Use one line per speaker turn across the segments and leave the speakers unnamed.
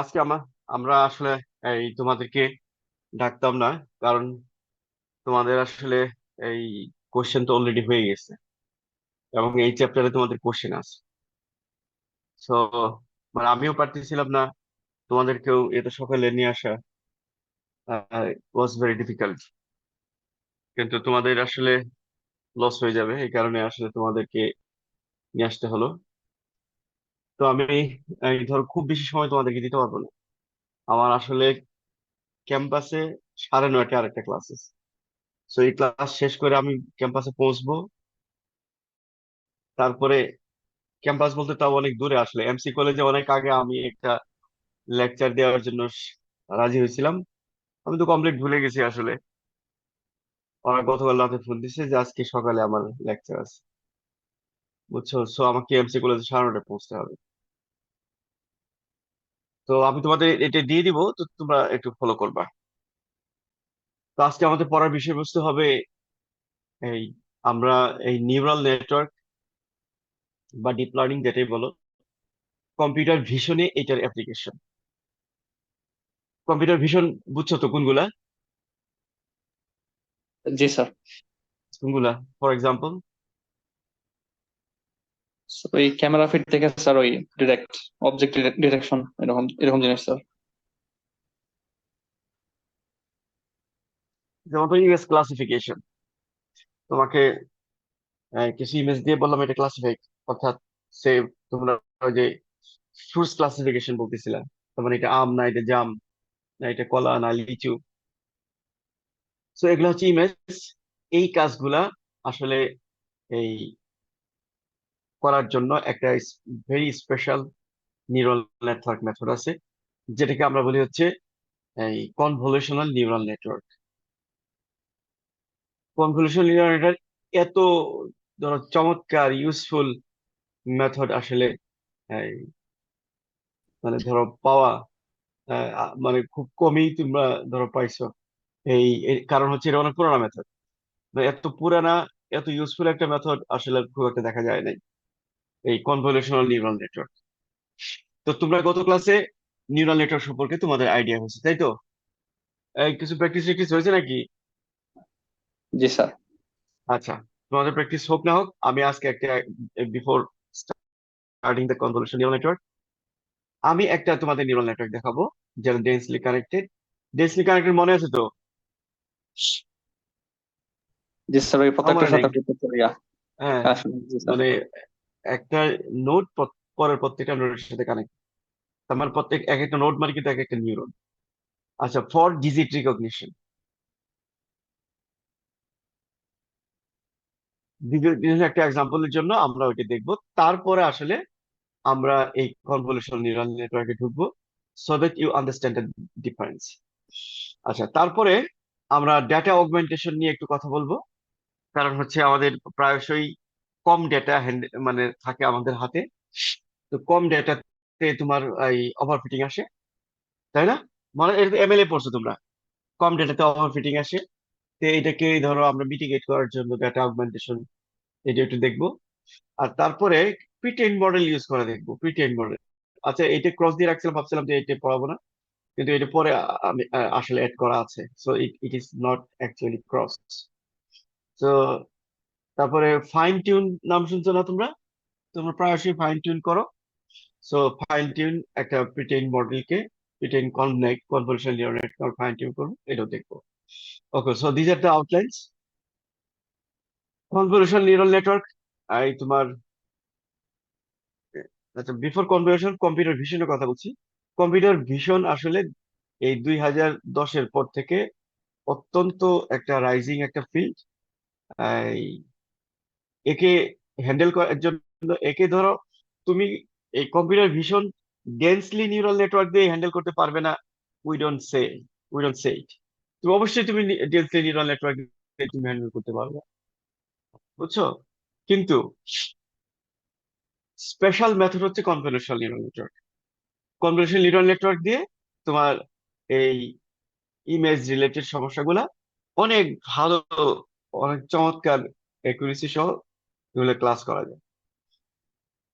আজকে আমরা আসলে এই তোমাদেরকে ডাকতাম না, কারণ তোমাদের আসলে এই কোশ্চেন তো অলরেডি হয়ে গেছে এবং এই চ্যাপ্টারে তোমাদের কোশ্চেন আছে। সো মানে আমিও পারতেছিলাম না তোমাদেরকেও এত সকালে নিয়ে আসা, ওয়াজ ভেরি ডিফিকাল্ট। কিন্তু তোমাদের আসলে লস হয়ে যাবে, এই কারণে আসলে তোমাদেরকে নিয়ে আসতে হলো। তো আমি এই ধর খুব বেশি সময় তোমাদেরকে দিতে পারবো না। আমার আসলে ক্যাম্পাসে 9:30 আরেকটা ক্লাস আছে। সো এই ক্লাস শেষ করে আমি ক্যাম্পাসে পৌঁছবো। তারপরে ক্যাম্পাস বলতে তাও অনেক দূরে, আসলে এমসি কলেজে অনেক আগে আমি একটা লেকচার দেওয়ার জন্য রাজি হয়েছিলাম। আমি তো কমপ্লিট ভুলে গেছি আসলে। ওরা গতকাল রাতে ফোন দিছে যে আজকে সকালে আমার লেকচার আছে, বুঝছো? সো আমাকে এমসি কলেজে 9:30 পৌঁছতে হবে। তো আমি তোমাদের এটা দিয়ে দিব, তো তোমরা একটু ফলো করবা। তো আজকে আমাদের পড়ার বিষয়বস্তু হবে এই আমরা এই নিউরাল নেটওয়ার্ক বা ডিপ লার্নিং যেটাই বলো, কম্পিউটার ভিশনে এটার অ্যাপ্লিকেশন। কম্পিউটার ভিশন বুঝছো তো কোনগুলা?
জি স্যার।
কোনগুলা ফর এক্সাম্পল?
ওই ক্যামেরা ফিট থেকে স্যার ওই ডিরেক্ট অবজেক্ট ডিটেকশন এরকম এরকম জিনিস স্যার।
যেমন তো ইমেজ ক্লাসিফিকেশন, তোমাকে কিছু ইমেজ দিয়ে বললাম এটা ক্লাসিফাই, অর্থাৎ সে তোমরা ওই যে ফ্রুটস ক্লাসিফিকেশন বলতেছিলা, তার মানে এটা আম না এটা জাম, না এটা কলা না লিচু। সো এগুলো হচ্ছে ইমেজ। এই কাজগুলা আসলে এই করার জন্য একটা very special neural network method আছে, যেটাকে আমরা বলি হচ্ছে এই কনভলিউশনাল নিউরাল নেটওয়ার্ক। কনভলিউশনাল নিউরাল নেটওয়ার্ক এত ধরো চমৎকার ইউজফুল মেথড আসলে এই মানে ধরো পাওয়া মানে খুব কমই তোমরা ধরো পাইছো। এর কারণ হচ্ছে এটা অনেক পুরানা মেথড। এত পুরানা, এত ইউজফুল একটা মেথড আসলে খুব একটা দেখা যায় নাই, এই কনভলিউশনাল নিউরাল নেটওয়ার্ক। তো তোমরা গত ক্লাসে নিউরাল নেটওয়ার্ক সম্পর্কে তোমাদের আইডিয়া হয়েছে, তাই তো? কিছু প্র্যাকটিস ট্যাকটিস হয়েছে নাকি?
জি স্যার।
আচ্ছা, তোমাদের প্র্যাকটিস হোক না হোক, আমি আজকে একটা before starting the convolution neural network আমি একটা তোমাদের নিউরাল নেটওয়ার্ক দেখাবো, যেটা ডেন্সলি কানেক্টেড। ডেন্সলি কানেক্টেড মনে আছে তো?
জি স্যার, ওই
আমার
প্রত্যেকটার
নেই।
সাথে প্রত্যেকটা ইয়া
হ্যাঁ,
কানেকশন। জি স্যার।
মানে একটা নোড পরের প্রত্যেকটা নোডের সাথে কানেক্ট। তার মানে প্রত্যেক এক একটা নোড মানে কিন্তু এক একটা নিউরন। আচ্ছা, ফর ডিজিট রিকগনিশন, একটা এক্সাম্পলের জন্য আমরা ওইটা দেখবো। তারপরে আসলে আমরা এই কনভলিউশন নিউরাল নেটওয়ার্কে ঢুকবো, so that you understand the difference. আচ্ছা, তারপরে আমরা ডেটা অগমেন্টেশন নিয়ে একটু কথা বলবো। কারণ হচ্ছে আমাদের প্রায়শই কম ডেটা মানে থাকে আমাদের হাতে। তো কম ডেটাতে তোমার এই ওভারফিটিং আসে, তাই না? মানে এমএলএ পড়ছো তোমরা, কম ডেটাতে ওভারফিটিং আসে। তো এটাকে ধরো আমরা মিটিগেট করার জন্য ডেটা অগমেন্টেশন এটা একটু দেখবো। আর তারপরে প্রিটেইন মডেল ইউজ করে দেখবো, প্রিটেইন মডেল। আচ্ছা, এটা ক্রস দিয়ে রাখছিলাম, ভাবছিলাম যে এটা পড়াবো না, কিন্তু এটা পরে আমি আসলে অ্যাড করা আছে। So it it is not actually cross. তো তারপরে ফাইন টিউন, নাম শুনছো না তোমরা? তোমরা প্রায়শই ফাইন টিউন করো। সো ফাইন টিউন একটা প্রিটেইন মডেলকে, pretrained convolution neural network fine tune করবো, এটাও দেখবো। Okay, so these are the outlines. Convolution neural network এই তোমার, আচ্ছা বিফোর কনভলিউশন কম্পিউটার ভিশনের কথা বলছি। কম্পিউটার ভিশন আসলে এই 2010-এর পর থেকে অত্যন্ত একটা রাইজিং একটা ফিল্ড। এই একে হ্যান্ডেল করার জন্য, একে ধরো তুমি এই computer vision densely neural network দিয়ে হ্যান্ডেল করতে পারবে না। We don't say we don't say it. তুমি অবশ্যই তুমি ডেন্সলি নিউরাল নেটওয়ার্ক দিয়ে তুমি হ্যান্ডেল করতে পারবে, বুঝছো? কিন্তু স্পেশাল মেথড হচ্ছে কনভলিউশনাল নিউরাল নেটওয়ার্ক। কনভলিউশনাল নিউরাল নেটওয়ার্ক দিয়ে তোমার এই ইমেজ রিলেটেড সমস্যাগুলা অনেক ভালো, অনেক চমৎকার অ্যাকুরেসি সহ এগুলো ক্লাস করা যায়।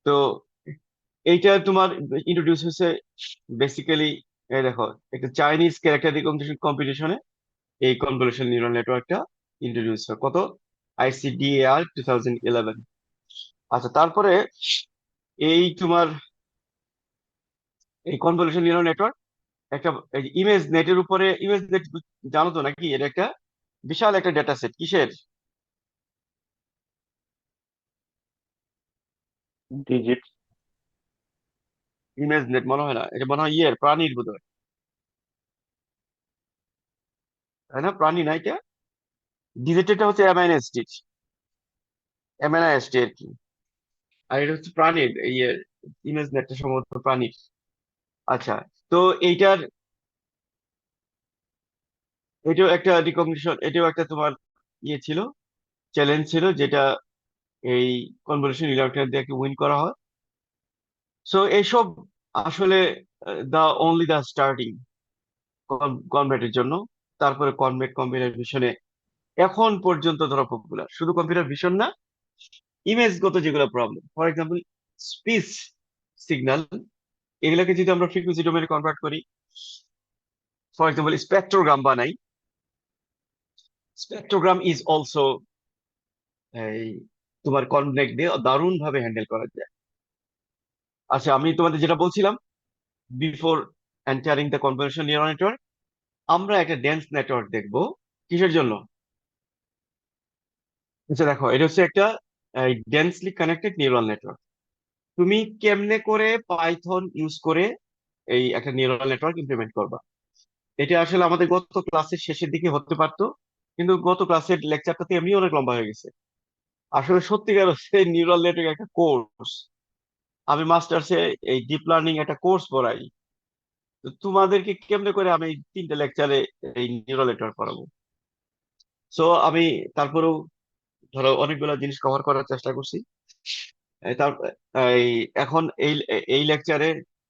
তো এইটা তোমার ইন্ট্রোডিউস হয়েছে বেসিক্যালি, এই দেখো, একটা চাইনিজ ক্যারেক্টার রিকগনিশন কম্পিটিশনে এই কনভলিউশন নিউরাল নেটওয়ার্কটা ইন্ট্রোডিউস হয় কত, ICDAR 2011। আচ্ছা, তারপরে এই তোমার এই কনভলিউশন নিউরাল নেটওয়ার্ক একটা ইমেজ নেটের উপরে, ইমেজ নেট জানো তো নাকি, এটা একটা বিশাল একটা ডেটা সেট কিসের,
ডিজিট।
ইমেজ নেট মনে হয় না, এটা মনে হয় ইয়ের প্রাণীর বোধহয়, তাই না? প্রাণী না এটা, ডিজিটেলটা হচ্ছে অ্যামাইনো অ্যাসিড, অ্যামাইনো অ্যাসিড আর কি, আর এটা হচ্ছে প্রাণীর ইয়ে, ইমেজ নেটটা সম্ভবত প্রাণীর। আচ্ছা, তো এইটার, এটাও একটা রিকগনিশন, এটাও একটা তোমার ইয়ে ছিল, চ্যালেঞ্জ ছিল, যেটা এই কনভলিউশন নিউরাল দিয়ে উইন করা হয়। সো এইসব আসলে দ্য স্টার্টিং কনভেটের জন্য। তারপরে কনভেট কম্পিউটার ভিশনে এখন পর্যন্ত ধরো পপুলার, শুধু কম্পিউটার ভিশন না, ইমেজগত যেগুলো problem, for example speech signal, এগুলোকে যদি আমরা ফ্রিকুয়েন্সি ডোমেনে কনভার্ট করি, ফর এক্সাম্পল স্পেকট্রোগ্রাম বানাই, স্পেকট্রোগ্রাম ইজ অলসো এই তোমার কনভেক্ট দিয়ে দারুণ ভাবে হ্যান্ডেল করা যায়। আচ্ছা, আমি তোমাদের যেটা বলছিলাম before entering the convolution neural network, আমরা একটা ডেন্স নেটওয়ার্ক দেখবো কিসের জন্য। আচ্ছা দেখো, এটা হচ্ছে একটা ডেন্সলি কানেক্টেড নিউরাল নেটওয়ার্ক। তুমি কেমনে করে পাইথন ইউজ করে এই একটা নিউরাল নেটওয়ার্ক ইমপ্লিমেন্ট করবা, এটা আসলে আমাদের গত ক্লাসের শেষের দিকে হতে পারতো, কিন্তু গত ক্লাসের লেকচারটাতে এমনি অনেক লম্বা হয়ে গেছে। আসলে সত্যিকার হচ্ছে নিউরাল নেটওয়ার্ক একটা কোর্স, আমি মাস্টার্সে এই ডিপ লার্নিং একটা কোর্স পড়াই, তো তোমাদেরকে কেমনে করে আমি এই 3টে লেকচারে এই নিউরাল নেটওয়ার্ক পড়াবো। সো আমি তারপরেও ধরো অনেকগুলো জিনিস কভার করার চেষ্টা করছি। তার এই এখন এই এই লেকচারে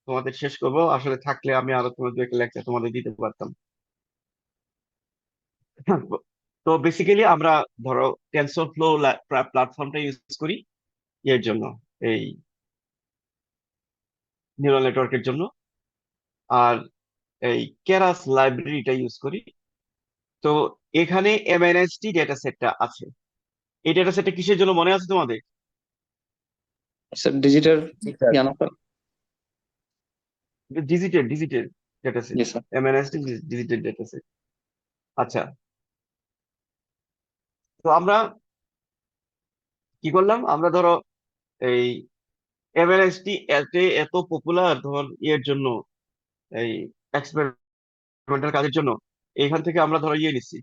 তোমাদের শেষ করব, আসলে থাকলে আমি আরো তোমার 2 একটা লেকচার তোমাদের দিতে পারতাম। তো বেসিক্যালি আমরা ধরো টেনসর ফ্লো প্ল্যাটফর্মটা ইউজ করি এর জন্য, এই নিউরাল নেটওয়ার্কের জন্য, আর এই কেরাস লাইব্রেরিটা ইউজ করি। তো এখানে এমএনএসটি ডেটা সেটটা আছে, এই ডেটা সেটটা কিসের জন্য মনে আছে তোমাদের?
স্যার ডিজিটের
digital.
You know sir.
Digited data set,
জি sir.
MNIST digited data set. আচ্ছা, তো আমরা কি করলাম, আমরা ধরো এই এভারেস্টটি এত পপুলার ধর ইয়ের জন্য, এই এক্সপেরিমেন্টাল কাজের জন্য, এইখান থেকে আমরা ধরো ইয়ে নিচ্ছি,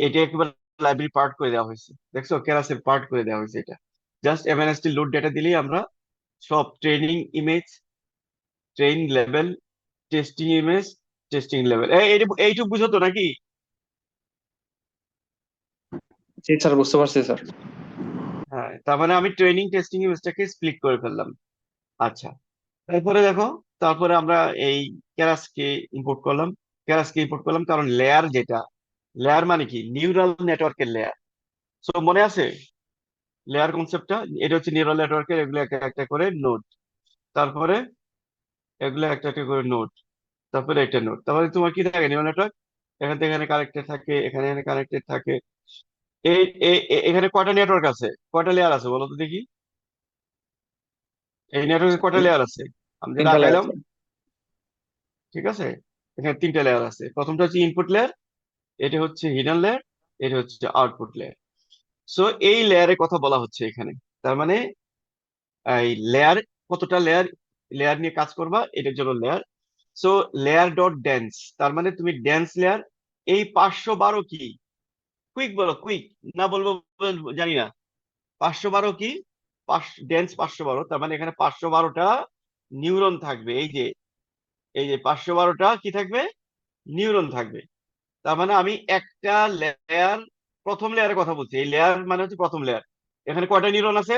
এটা একেবারে লাইব্রেরি পার্ট করে দেওয়া হয়েছে, দেখছো, কেরাসের পার্ট করে দেওয়া হয়েছে এটা। জাস্ট এভারেস্টটি লোড ডেটা দিলেই আমরা সব training image, train level, testing image, testing level, এইটুকু বুঝো তো নাকি?
জি স্যার, বুঝতে পারছি স্যার।
হ্যাঁ, তার মানে আমি ট্রেনিং টেস্টিং ইমেজটাকে স্প্লিট করে ফেললাম। আচ্ছা, তারপরে দেখো, তারপরে আমরা এই কেরাসকে ইম্পোর্ট করলাম, কেরাসকে ইম্পোর্ট করলাম কারণ লেয়ার যেটা, লেয়ার মানে কি, নিউরাল নেটওয়ার্কের লেয়ার। সো মনে আছে লেয়ার কনসেপ্টটা, এটা হচ্ছে নিউরাল নেটওয়ার্কের, এগুলো একটা একটা করে নোড, তারপরে এগুলো একটা একটা করে নোড, তারপরে একটা নোড, তারপরে তোমার কি থাকে, নিউরাল নেটওয়ার্ক এখান থেকে এখানে কানেক্টেড থাকে, এখানে এখানে কানেক্টেড থাকে। এই এখানে কয়টা নেটওয়ার্ক আছে, কয়টা লেয়ার আছে বলো তো দেখি, এই নেটওয়ার্কে কয়টা লেয়ার আছে আমি যেটা
তিনটা লেয়ার
আঁকাইলাম?
স্যার।
ঠিক আছে, এখানে 3টে লেয়ার আছে, প্রথমটা হচ্ছে ইনপুট লেয়ার, এটা হচ্ছে হিডেন লেয়ার, এটা হচ্ছে আউটপুট লেয়ার। সো এই লেয়ারের কথা বলা হচ্ছে এখানে, তার মানে এই লেয়ার, কতটা লেয়ার, লেয়ার নিয়ে কাজ করবা এটার জন্য layer. So layer dot dense, তার মানে তুমি ডেন্স লেয়ার, এই 512 কি, কুইক বলো, কুইক না বলবো জানি না, 512 কি, ডেন্স 512, তার মানে এখানে 512টা নিউরন থাকবে, এই যে 512টা কি থাকবে, নিউরন থাকবে। তার মানে আমি একটা লেয়ার, প্রথম লেয়ারের কথা বলছি, এই লেয়ার মানে হচ্ছে প্রথম লেয়ার, এখানে কয়টা নিউরন আছে,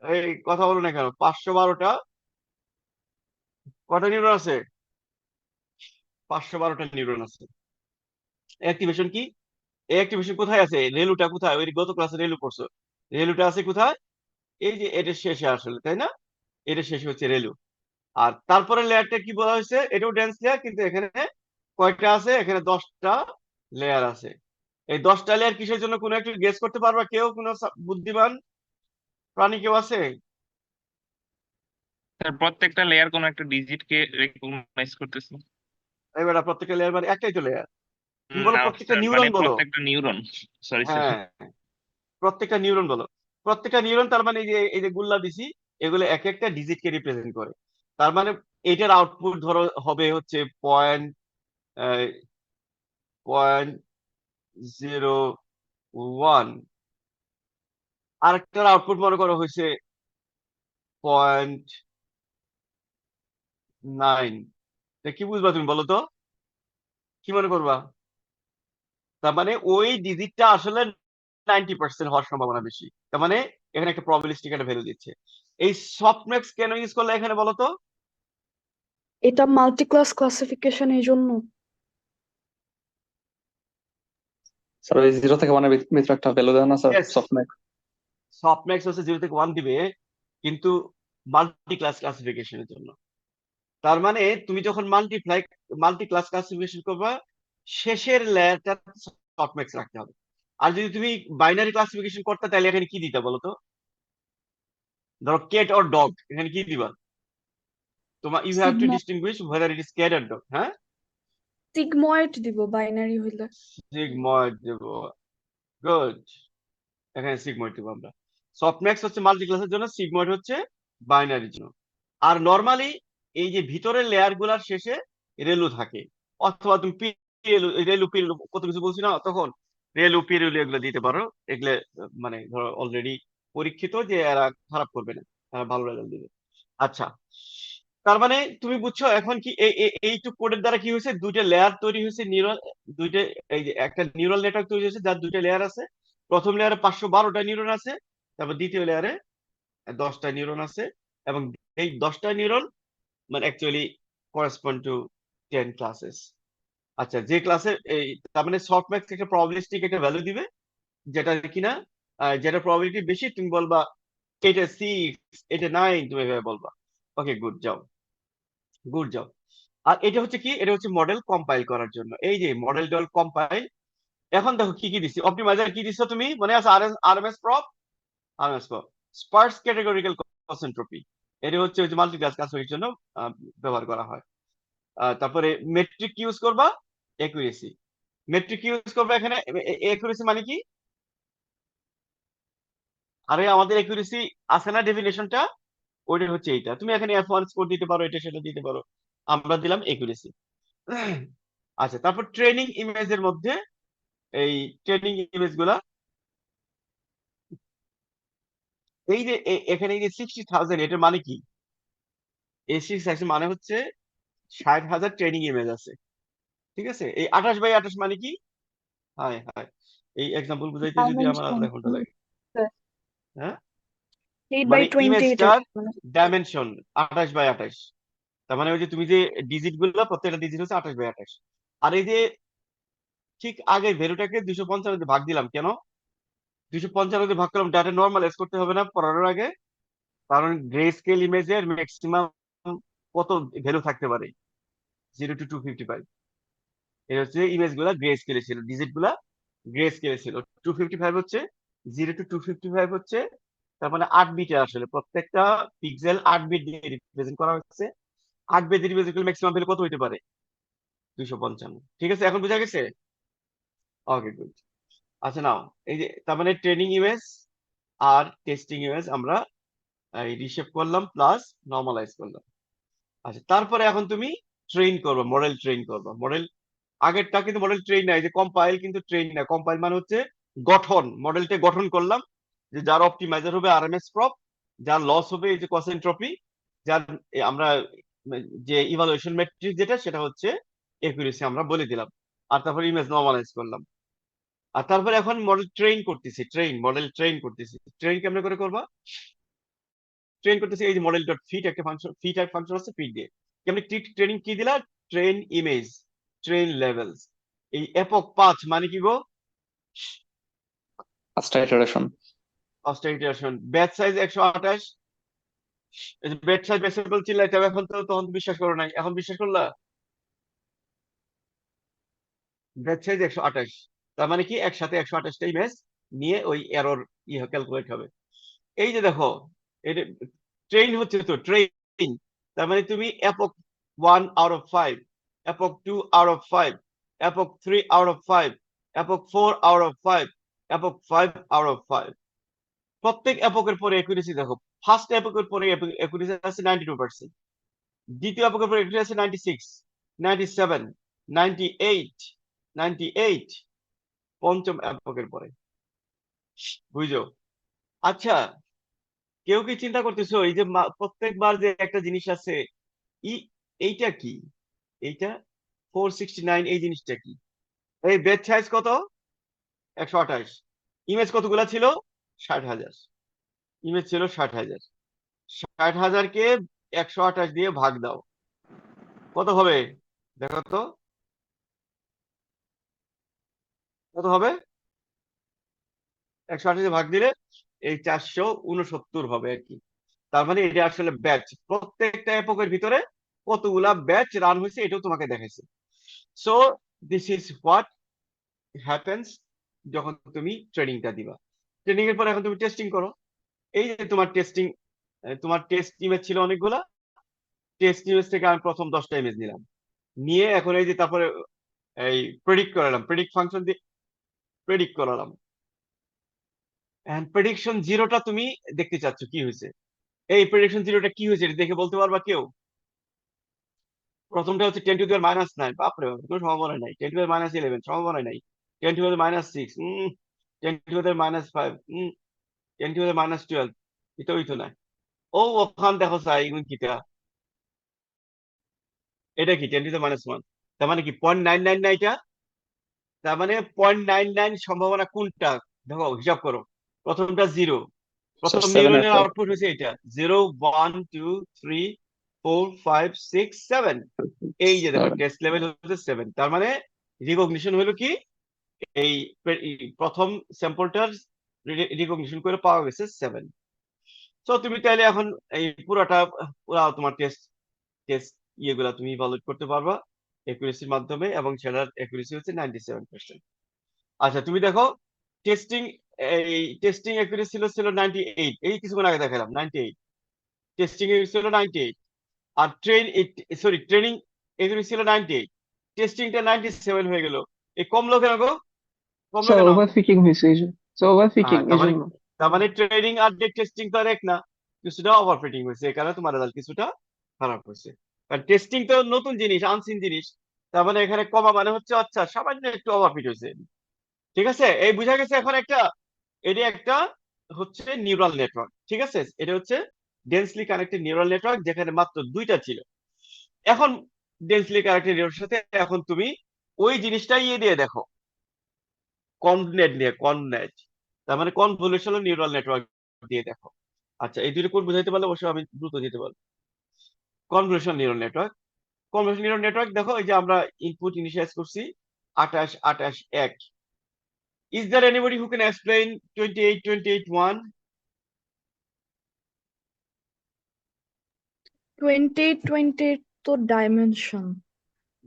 এই কথা বলো না কেন, 512টা, কয়টা নিউরন আছে, 512টা নিউরন আছে। অ্যাক্টিভেশন কি, এই অ্যাক্টিভেশন কোথায় আছে, রেলুটা কোথায়, ওই গত ক্লাসে রেলু পড়ছো, রেলুটা আছে কোথায়? এই যে এটা শেষে আসলে, তাই না? এটা শেষে হচ্ছে রেলু। আর তারপরে লেয়ারটা কি বলা হয়েছে, এটাও ডেন্স লেয়ার, কিন্তু এখানে কয়টা আছে? এখানে 10টা লেয়ার আছে। এই 10টা লেয়ার কিসের জন্য, কোনো একটু গেস করতে পারবা কেউ? কোনো বুদ্ধিমান প্রাণী কেউ আছে?
স্যার প্রত্যেকটা লেয়ার কোনো একটা ডিজিট কে রেকগনাইজ করতেছে।
এবার প্রত্যেকটা লেয়ার মানে একটাই তো লেয়ার। তুমি বলো
না
প্রত্যেকটা
স্যার, মানে
নিউরন বলো।
প্রত্যেকটা নিউরন। Sorry sir.
হ্যাঁ, প্রত্যেকটা নিউরন বলো। প্রত্যেকটা নিউরন তার মানে এই যে গুল্লা দিছি, এগুলো এক একটা ডিজিটকে রিপ্রেজেন্ট করে। তার মানে এটার আউটপুট ধরো হবে হচ্ছে পয়েন্ট 0.01। আরেকটার আউটপুট মনে করো হয়েছে 0.9। কি বুঝবা তুমি বলো তো? কি মনে করবা? তার মানে ওই ডিজিটটা আসলে 90% হওয়ার সম্ভাবনা বেশি। তার মানে এখানে একটা প্রবাবিলিস্টিক একটা ভ্যালু দিচ্ছে। এই সফটম্যাক্স কেন ইউজ করলে এখানে বলো তো?
এটা মাল্টি ক্লাস ক্লাসিফিকেশন এই জন্য।
স্যার ওই 0 থেকে 1-এর ভিতরে একটা ভ্যালু দেয় না স্যার
ইয়েস,
সফটম্যাক্স?
সফটম্যাক্স হচ্ছে 0 থেকে 1 দিবে, কিন্তু মাল্টি ক্লাস ক্লাসিফিকেশনের জন্য। তার মানে তুমি যখন মাল্টি ক্লাস ক্লাসিফিকেশন করবা, শেষের লেয়ারটা সফটম্যাক্স রাখতে হবে। আর যদি তুমি বাইনারি ক্লাসিফিকেশন করতে, তাহলে এখানে কি দিতে বলো তো? ধরো কেট অর ডগ, এখানে কি দিবা? তোমার you have to
sigma
distinguish whether it is cat or dog। হ্যাঁ,
সিগময়েড দিব বাইনারি হইলে।
সিগময়েড দেব। গুড। এখানে সিগময়েড দেবো আমরা। সফটম্যাক্স হচ্ছে মাল্টি ক্লাসের জন্য, সিগময়েড হচ্ছে বাইনারির জন্য। আর নরমালি এই যে ভিতরের লেয়ার গুলার শেষে রেলু থাকে, অথবা তুমি রেলু পিরেলু কত কিছু বলছি না তখন, রেলু পিরেলু এগুলো দিতে পারো। এগুলো মানে ধরো অলরেডি পরীক্ষিত যে এরা খারাপ করবে না, এরা ভালো রেজাল্ট দিবে। আচ্ছা, তার মানে তুমি বুঝছো এখন কি এইটুক কোডের দ্বারা কি হয়েছে, দুইটা লেয়ার তৈরি হয়েছে নিউরাল। দুইটা, এই যে একটা নিউরাল নেটওয়ার্ক তৈরি হয়েছে যার দুইটা লেয়ার আছে। প্রথম লেয়ারে 512টা নিউরন আছে, তারপর দ্বিতীয় লেয়ারে 10টা নিউরন আছে। এবং এই 10টা নিউরন মানে অ্যাকচুয়ালি করেসপন্ড টু 10 ক্লাসেস। আচ্ছা, যে ক্লাসে এই, তার মানে সফটম্যাক্স একটা প্রবাবিলিস্টিক একটা ভ্যালু দিবে, যেটা কিনা যেটা প্রবাবিলিটি বেশি তুমি বলবা এটা 6, এটা 9, তুমি এভাবে বলবা। ওকে, গুড যাও, গুড যাও। আর এটা হচ্ছে কি, এটা হচ্ছে মডেল কম্পাইল করার জন্য। এই যে মডেল ডল কম্পাইল। এখন দেখো কি কি দিছি, অপটিমাইজার কি দিছো তুমি মনে আছে? RMS prop, RMS prop, sparse categorical crossentropy. এটা হচ্ছে ওই যে মাল্টি ক্লাস ক্লাসিফিকেশনের জন্য ব্যবহার করা হয়। তারপরে মেট্রিক ইউজ করবা, একুরেসি। মেট্রিক ইউজ করবা এখানে। একুরেসি মানে কি? আরে আমাদের একুরেসি আছে না ডেফিনেশনটা, ওইটা হচ্ছে এইটা। তুমি এখানে F1 স্কোর দিতে পারো, এটা সেটা দিতে পারো, আমরা দিলাম একুরেসি। আচ্ছা, তারপর ট্রেনিং ইমেজের মধ্যে এই ট্রেনিং ইমেজ গুলা, এই যে এখানে এই যে 60,000, এটার মানে কি? এই 60,000 মানে হচ্ছে 60,000 ট্রেনিং ইমেজ আছে। ঠিক আছে, এই 28 বাই 28 মানে কি? হায় হায়, এই এক্সাম্পল বুঝাইতে যদি আমার
ডাইমেনশন
আধা ঘন্টা লাগে। হ্যাঁ,
8/28
ইমেজটার
মানে
ডাইমেনশন 28 বাই 28। তার মানে ওই যে তুমি যে ডিজিট গুলো, প্রত্যেকটা ডিজিট হচ্ছে 28 বাই 28। আর এই যে ঠিক আগে ভ্যালুটাকে 255 দিয়ে ভাগ দিলাম কেন? 255 দিয়ে ভাগ করলাম, ডাটা নর্মালাইজ করতে হবে না পড়ানোর আগে? কারণ গ্রে স্কেল ইমেজের ম্যাক্সিমাম কত ভ্যালু থাকতে পারে? 0 to 255। এটা হচ্ছে ইমেজ গুলা গ্রে স্কেলে ছিল, ডিজিট গুলা গ্রে স্কেলে ছিল। 255 হচ্ছে, 0 to 255 হচ্ছে, তার মানে 8 বিটে আসলে প্রত্যেকটা পিক্সেল 8 বিট দিয়ে রিপ্রেজেন্ট করা হচ্ছে। 8 বিট দিয়ে রিপ্রেজেন্ট করলে ম্যাক্সিমাম ভ্যালু কত হইতে পারে? 255। ঠিক আছে, এখন বোঝা গেছে? ওকে, গুড। আচ্ছা নাও, এই যে তার মানে ট্রেনিং ইমেজ আর টেস্টিং ইমেজ আমরা রিশেপ করলাম প্লাস নর্মালাইজ করলাম। আচ্ছা, তারপরে এখন তুমি ট্রেন করবে, মডেল ট্রেন করবে। মডেল আগেরটা কিন্তু মডেল ট্রেন না, এই যে কম্পাইল কিন্তু ট্রেন না। কম্পাইল মানে হচ্ছে গঠন, মডেলটা গঠন করলাম, যে যার অপটিমাইজার হবে আরএমএস প্রপ, যার লস হবে এই যে কসেন্ট্রপি, যার আমরা যে ইভালুয়েশন মেট্রিক যেটা সেটা হচ্ছে একুরেসি, আমরা বলে দিলাম। আর তারপর ইমেজ নর্মালাইজ করলাম। আর তারপরে এখন মডেল ট্রেন করতেছি, মডেল ট্রেন করতেছি। ট্রেন কেমনে করে করবা? ট্রেন করতেছি এই যে মডেল ডট ফিট, একটা ফাংশন, ফিট এক ফাংশন আছে, ফিট দিয়ে কেমনে ট্রেনিং কি দিলা? Train image, train labels. এই এপক পাথ মানে কি গো?
5টা ইটারেশন।
পাঁচটা iteration, batch size 128। Batch size বেসেবল চিল্লাইতে এখন তো তখন তো বিশ্বাস করো নাই, এখন বিশ্বাস করলা? ব্যাচ সাইজ 128, তার মানে কি একসাথে 128টা ইমেজ নিয়ে ওই এরর ক্যালকুলেট হবে। এই যে দেখো, এটা ট্রেন হচ্ছে তো ট্রেন, তার মানে তুমি এপক 1 out of 5, Apco 2 out of 5, Apco 3 out of 5, Apco 4 out of 5, Apco 5 out of 5। প্রত্যেক এপকের পরে একুরেসি দেখো, ফার্স্ট এপকের পরে একুরেসি আছে 92%, দ্বিতীয় এপকের পরে একুরেসি আছে 96, 97, 98, 98, পঞ্চম এপকের পরে। বুঝছো? আচ্ছা, কেউ কি চিন্তা করতেছো এই যে প্রত্যেকবার যে একটা জিনিস আছে, এইটা কি, এইটা 469, এই জিনিসটা কি? এই বেড সাইজ কত? 128। ইমেজ কতগুলা ছিল? 60,000 ইমেজ ছিল। 60,000, 60,000-কে 128 দিয়ে ভাগ দাও, কত হবে? দেখো তো কত হবে। 128 দিয়ে ভাগ দিলে এই 469 হবে আর কি। তার মানে এটা আসলে ব্যাচ, প্রত্যেকটা এপকের ভিতরে কতগুলা ব্যাচ রান হয়েছে এটাও তোমাকে দেখাইছে। So this is what happens যখন তুমি ট্রেনিংটা দিবা। ট্রেনিং এর পর এখন তুমি টেস্টিং করো। এই যে তোমার টেস্ট ইমেজ ছিল অনেকগুলা, টেস্ট ইমেজ থেকে আমি প্রথম 10টা ইমেজ নিলাম, নিয়ে এখন এই যে তারপরে এই প্রেডিক্ট করালাম, প্রেডিক্ট ফাংশন দিয়ে প্রেডিক্ট করালাম। প্রেডিকশন জিরোটা তুমি দেখতে চাচ্ছ কি হয়েছে। এই প্রেডিকশন জিরোটা কি হয়েছে এটা দেখে বলতে পারবা কেউ? প্রথমটা হচ্ছে 10⁻⁹, বাপরে বাপ, কোনো সম্ভাবনা নাই। 10⁻11, সম্ভাবনা নাই। 10⁻6, 10⁻5, 10⁻12, এটা হইতো না। ও ওখান দেখো চাই কিটা, এটা কি 10⁻1, তার মানে কি 0.99 না এটা? তার মানে 0.99 সম্ভাবনা কোনটা? দেখো হিসাব করো। প্রথমটা জিরো,
স্যার
প্রথম
7
নিউরনের
আছে।
আউটপুট হয়েছে এটা 0, 1, 2, 3, 4, 5, 6, 7। এই যে দেখো
7
টেস্ট লেভেল হচ্ছে 7, তার মানে রিকগনিশন হলো কি, এই প্রথম স্যাম্পলটার রিকগনিশন করে পাওয়া গেছে 7। তো তুমি চাইলে এখন এই পুরা তোমার টেস্ট টেস্ট ইয়েগুলা তুমি ইভালুয়েট করতে পারবা একুরেসির মাধ্যমে, এবং সেটার একুরেসি হচ্ছে 97%। আচ্ছা তুমি দেখো, টেস্টিং টেস্টিং একুরেসি ছিল 98, এই কিছুক্ষণ আগে দেখালাম 98, টেস্টিং এর ছিল 98। আর ট্রেনিং একুরেসি ছিল 98, টেস্টিংটা 97 হয়ে গেল। এই কমলো কেন গো? কমলো
স্যার
কেন?
ওভারফিটিং হয়েছে এই জন্য, স্যার ওভারফিটিং
হ্যাঁ,
এই জন্য।
তার মানে ট্রেনিং আর টেস্টিং তো আর এক না, কিছুটা ওভারফিটিং হয়েছে, এই কারণে তোমার রেজাল্ট কিছুটা খারাপ হয়েছে। কারণ টেস্টিং তো নতুন জিনিস, আনসিন জিনিস, তার মানে এখানে কমা মানে হচ্ছে আচ্ছা সামান্য একটু ওভারফিট হয়েছে। ঠিক আছে, এই বুঝা গেছে এখন একটা, এটা একটা হচ্ছে নিউরাল নেটওয়ার্ক। ঠিক আছে, এটা হচ্ছে ডেন্সলি কানেক্টেড নিউরাল নেটওয়ার্ক, যেখানে মাত্র দুইটা ছিল। এখন ডেন্সলি কানেক্টেড নেটওয়ার্কের সাথে এখন তুমি ওই জিনিসটাই ইয়ে দিয়ে দেখো, কননেট নিয়ে, কননেট, তার মানে কনভলিউশনাল নিউরাল নেটওয়ার্ক দিয়ে দেখো। আচ্ছা, এই দুটো কোড বুঝাইতে পারলে অবশ্যই আমি দ্রুত যেতে পারবো। কনভলিউশনাল নিউরাল নেটওয়ার্ক, কনভলিউশনাল নিউরাল নেটওয়ার্ক দেখো, এই যে আমরা ইনপুট ইনিশিয়ালাইজ করছি 28, 28, 1। Is there anybody who can explain 28, 28, 1?
20 তো ডাইমেনশন।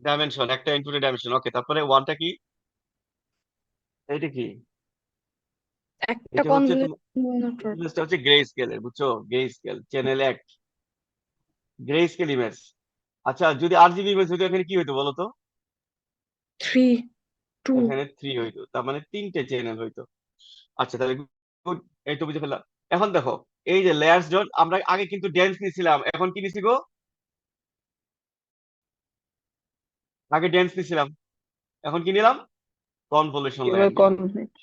ডাইমেনশন, একটা ইনপুটের ডাইমেনশন। ওকে, তারপরে ওয়ানটা কি? এটা কি?
একটা
এটা হচ্ছে
কনভলিউশনাল নেটওয়ার্ক।
ইমেজটা হচ্ছে গ্রে স্কেলের, বুঝছো? Grey scale, channel 1, grey scale image. আচ্ছা, যদি আরজিবি ইমেজ হতো এখানে কি হইতো বলো তো?
3, 2।
এখানে 3 হইতো, তার মানে 3টে চ্যানেল হইতো। আচ্ছা তাহলে good, এই তো বুঝে ফেললাম। এখন দেখো, এই যে লেয়ার্স ডট, আমরা আগে কিন্তু ডেন্স নিছিলাম, এখন কি নিছি গো? আগে ডেন্স নিছিলাম, এখন কি নিলাম? কনভলিউশন
এবার
লেয়ার নিলাম।
কনভেন্ট।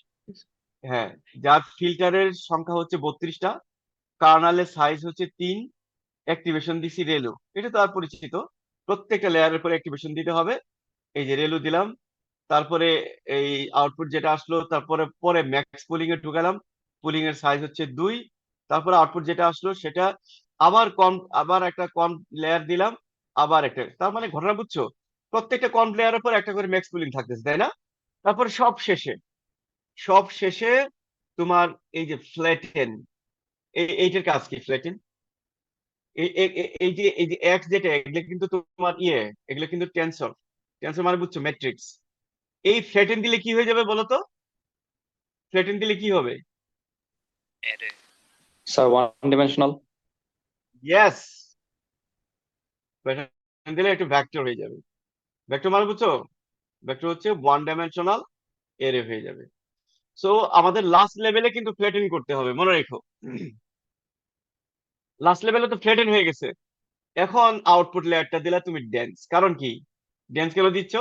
হ্যাঁ, যার ফিল্টারের সংখ্যা হচ্ছে 32টা, কার্নালের সাইজ হচ্ছে 3, অ্যাক্টিভেশন দিছি রেলু, এটা তো আর পরিচিত। প্রত্যেকটা লেয়ারের পরে অ্যাক্টিভেশন দিতে হবে। এই যে রেলু দিলাম, তারপরে এই আউটপুট যেটা আসলো, তারপরে পরে ম্যাক্স পুলিং এ ঢুকালাম, পুলিং এর সাইজ হচ্ছে 2, তারপরে আউটপুট যেটা আসলো সেটা আবার একটা কন লেয়ার দিলাম, আবার একটা, তার মানে ঘটনা বুঝছো? প্রত্যেকটা কন লেয়ারের পর একটা করে ম্যাক্স পুলিং থাকতেছে, তাই না? তারপরে সব শেষে তোমার এই যে ফ্ল্যাটেন, এইটার কাজ কি ফ্ল্যাটেন? এই যে এক্স যেটা, এগুলো কিন্তু তোমার এগুলো কিন্তু টেনসর। টেনসর মানে বুঝছো, ম্যাট্রিক্স। এই ফ্ল্যাটেন দিলে কি হয়ে যাবে বলো তো? ফ্ল্যাটেন দিলে কি হবে?
Sir one dimensional.
Yes, flatten দিলে একটা ভেক্টর হয়ে যাবে। ভেক্টর মানে বুঝছো, ভেক্টর হচ্ছে ওয়ান ডাইমেনশনাল এরে হয়ে যাবে। সো আমাদের লাস্ট লেভেলে কিন্তু ফ্ল্যাটেন করতে হবে, মনে রেখো। লাস্ট লেভেলে তো ফ্ল্যাটেন হয়ে গেছে। এখন আউটপুট লেয়ারটা দিলে তুমি ডেন্স। কারণ কি ডেন্স কেন দিচ্ছ?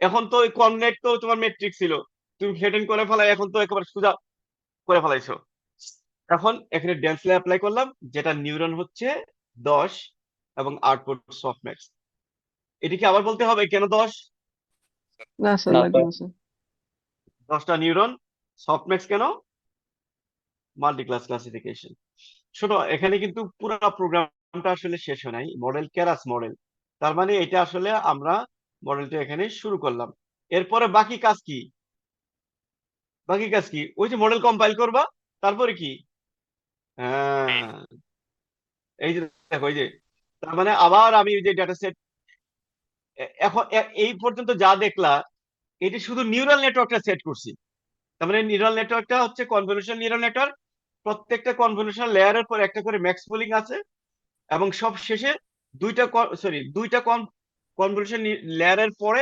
এখন তো কর্নেট তো তোমার ম্যাট্রিক্স ছিল, তুমি ফ্ল্যাটেন করে ফেলাই, এখন তো একেবারে সোজা করে ফেলাইছো। এখন এখানে ডেন্স লেয়ার অ্যাপ্লাই করলাম, যেটা নিউরন হচ্ছে 10 এবং আউটপুট সফটম্যাক্স। এটিকে আবার বলতে হবে কেন 10?
না স্যার,
না
লাগবে
স্যার,
না স্যার।
10টা নিউরন, সফটম্যাক্স কেন? Multi class classification. শোনো, এখানে কিন্তু পুরো প্রোগ্রামটা আসলে শেষ হয় নাই, মডেল কেরাস মডেল। তার মানে এটা আসলে আমরা মডেলটা এখানে শুরু করলাম। এরপরে বাকি কাজ কি? বাকি কাজ কি? ওই যে মডেল কম্পাইল করবা, তারপরে কি? হ্যাঁ, এই যে দেখো, এই যে তার মানে আবার আমি ওই যে ডেটা সেট, এখন এই পর্যন্ত যা দেখলা, এটি শুধু নিউরাল নেটওয়ার্কটা সেট করছি। তার মানে নিউরাল নেটওয়ার্কটা হচ্ছে কনভলিউশন নিউরাল নেটওয়ার্ক। প্রত্যেকটা কনভলিউশন লেয়ারের পর একটা করে ম্যাক্স পুলিং আছে, এবং সব শেষে দুইটা কনভলিউশন লেয়ারের পরে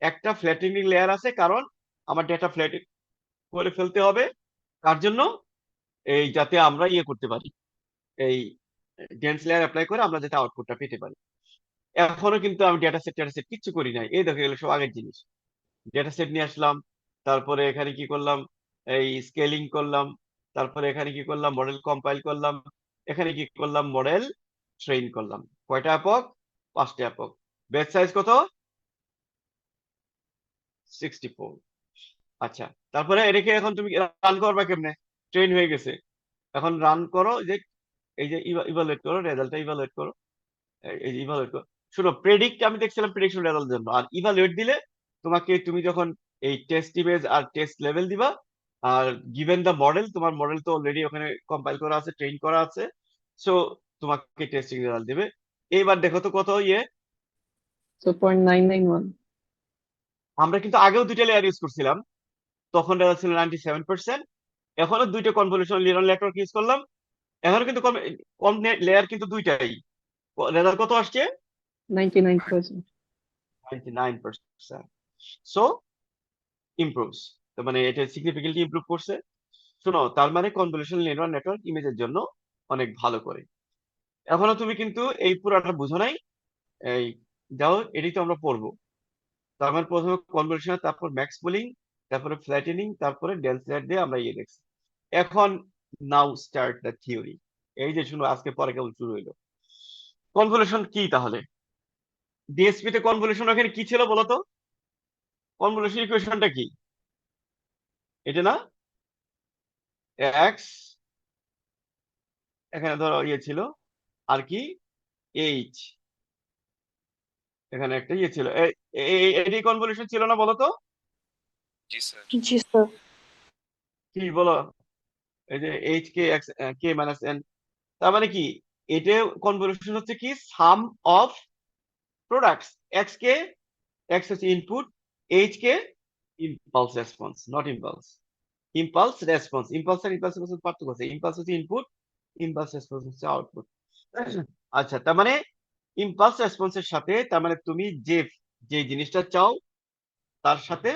একটা ফ্ল্যাটেনিং লেয়ার আছে, কারণ আমার ডেটা ফ্ল্যাট করে ফেলতে হবে। তার জন্য এই যাতে আমরা করতে পারি, এই ডেন্স লেয়ার অ্যাপ্লাই করে আমরা যাতে আউটপুটটা পেতে পারি। এখনো কিন্তু আমি ডেটা সেট কিচ্ছু করি নাই, এই দেখো এগুলো সব আগের জিনিস। ডেটা সেট নিয়ে আসলাম, তারপরে এখানে কি করলাম, এই স্কেলিং করলাম, তারপরে এখানে কি করলাম, মডেল কম্পাইল করলাম, এখানে কি করলাম, মডেল ট্রেন করলাম। কয়টা এপক? 5টা এপক। ব্যাচ সাইজ কত? 64। আচ্ছা, তারপরে এটাকে এখন তুমি রান করবা কেমনে? ট্রেন হয়ে গেছে, এখন রান করো, যে এই যে ইভালুয়েট করো, রেজাল্টটা ইভালুয়েট করো। এই যে ইভালুয়েট করো, শুনো, প্রেডিক্ট আমি দেখছিলাম প্রেডিকশন রেজাল্ট জন্য, আর ইভালুয়েট দিলে তুমি যখন এই টেস্ট ইমেজ আর টেস্ট লেভেল দিবা, আর গিভেন দ্য মডেল, তোমার মডেল তো অলরেডি ওখানে কম্পাইল করা আছে, ট্রেন করা আছে, সো তোমাকে টেস্টিং রেজাল্ট দেবে। এইবার দেখো তো কত
So 0.991.
আমরা কিন্তু আগেও দুইটা লেয়ার ইউজ করছিলাম, তখন রেজাল্ট ছিল 97%। এখনো দুইটা কনভলিউশন নিউরাল নেটওয়ার্ক ইউজ করলাম, এখনো কিন্তু কম লেয়ার কিন্তু দুইটাই। রেজাল্ট কত আসছে?
99%.
99%। সো ইমপ্রুভস, তার মানে এটা সিগনিফিকেন্টলি ইমপ্রুভ করছে। শোনো, তার মানে কনভলিউশন নিউরাল নেটওয়ার্ক ইমেজের জন্য অনেক ভালো করে। এখনো তুমি কিন্তু এই পুরাটা বুঝো নাই। এই যাও, এটি তো আমরা পড়বো। তার মানে প্রথমে কনভলিউশন, তারপর ম্যাক্স পুলিং, তারপরে ফ্ল্যাটেনিং, তারপরে ডেন্স লেয়ার দিয়ে আমরা দেখছি। এখন নাও স্টার্ট দ্য থিওরি। এই যে শুনো, আজকে পরে কেবল শুরু হইলো। কনভলিউশন কি তাহলে? ডিএসপি তে কনভলিউশন এখানে কি ছিল বলতো? কনভলিউশন ইকুয়েশনটা কি? এটা না, এক্স, এখানে ধরো ছিল, আর কি, এইচ, এখানে একটা ছিল, এটি কনভলিউশন ছিল না বলতো?
জি স্যার।
জি স্যার।
কি বলো? এই যে H K X K minus N, তার মানে কি? এটা কনভলিউশন হচ্ছে কি, sum of products. X K, X হচ্ছে input, H K impulse response, not impulse, impulse response. Impulse আর ইম্পালস রেসপন্স পার্থক্য আছে, ইম্পালস হচ্ছে ইনপুট, ইম্পালস রেসপন্স হচ্ছে আউটপুট। আচ্ছা, তার মানে ইম্পালস রেসপন্সের সাথে, তার মানে তুমি যে যে জিনিসটা চাও তার সাথে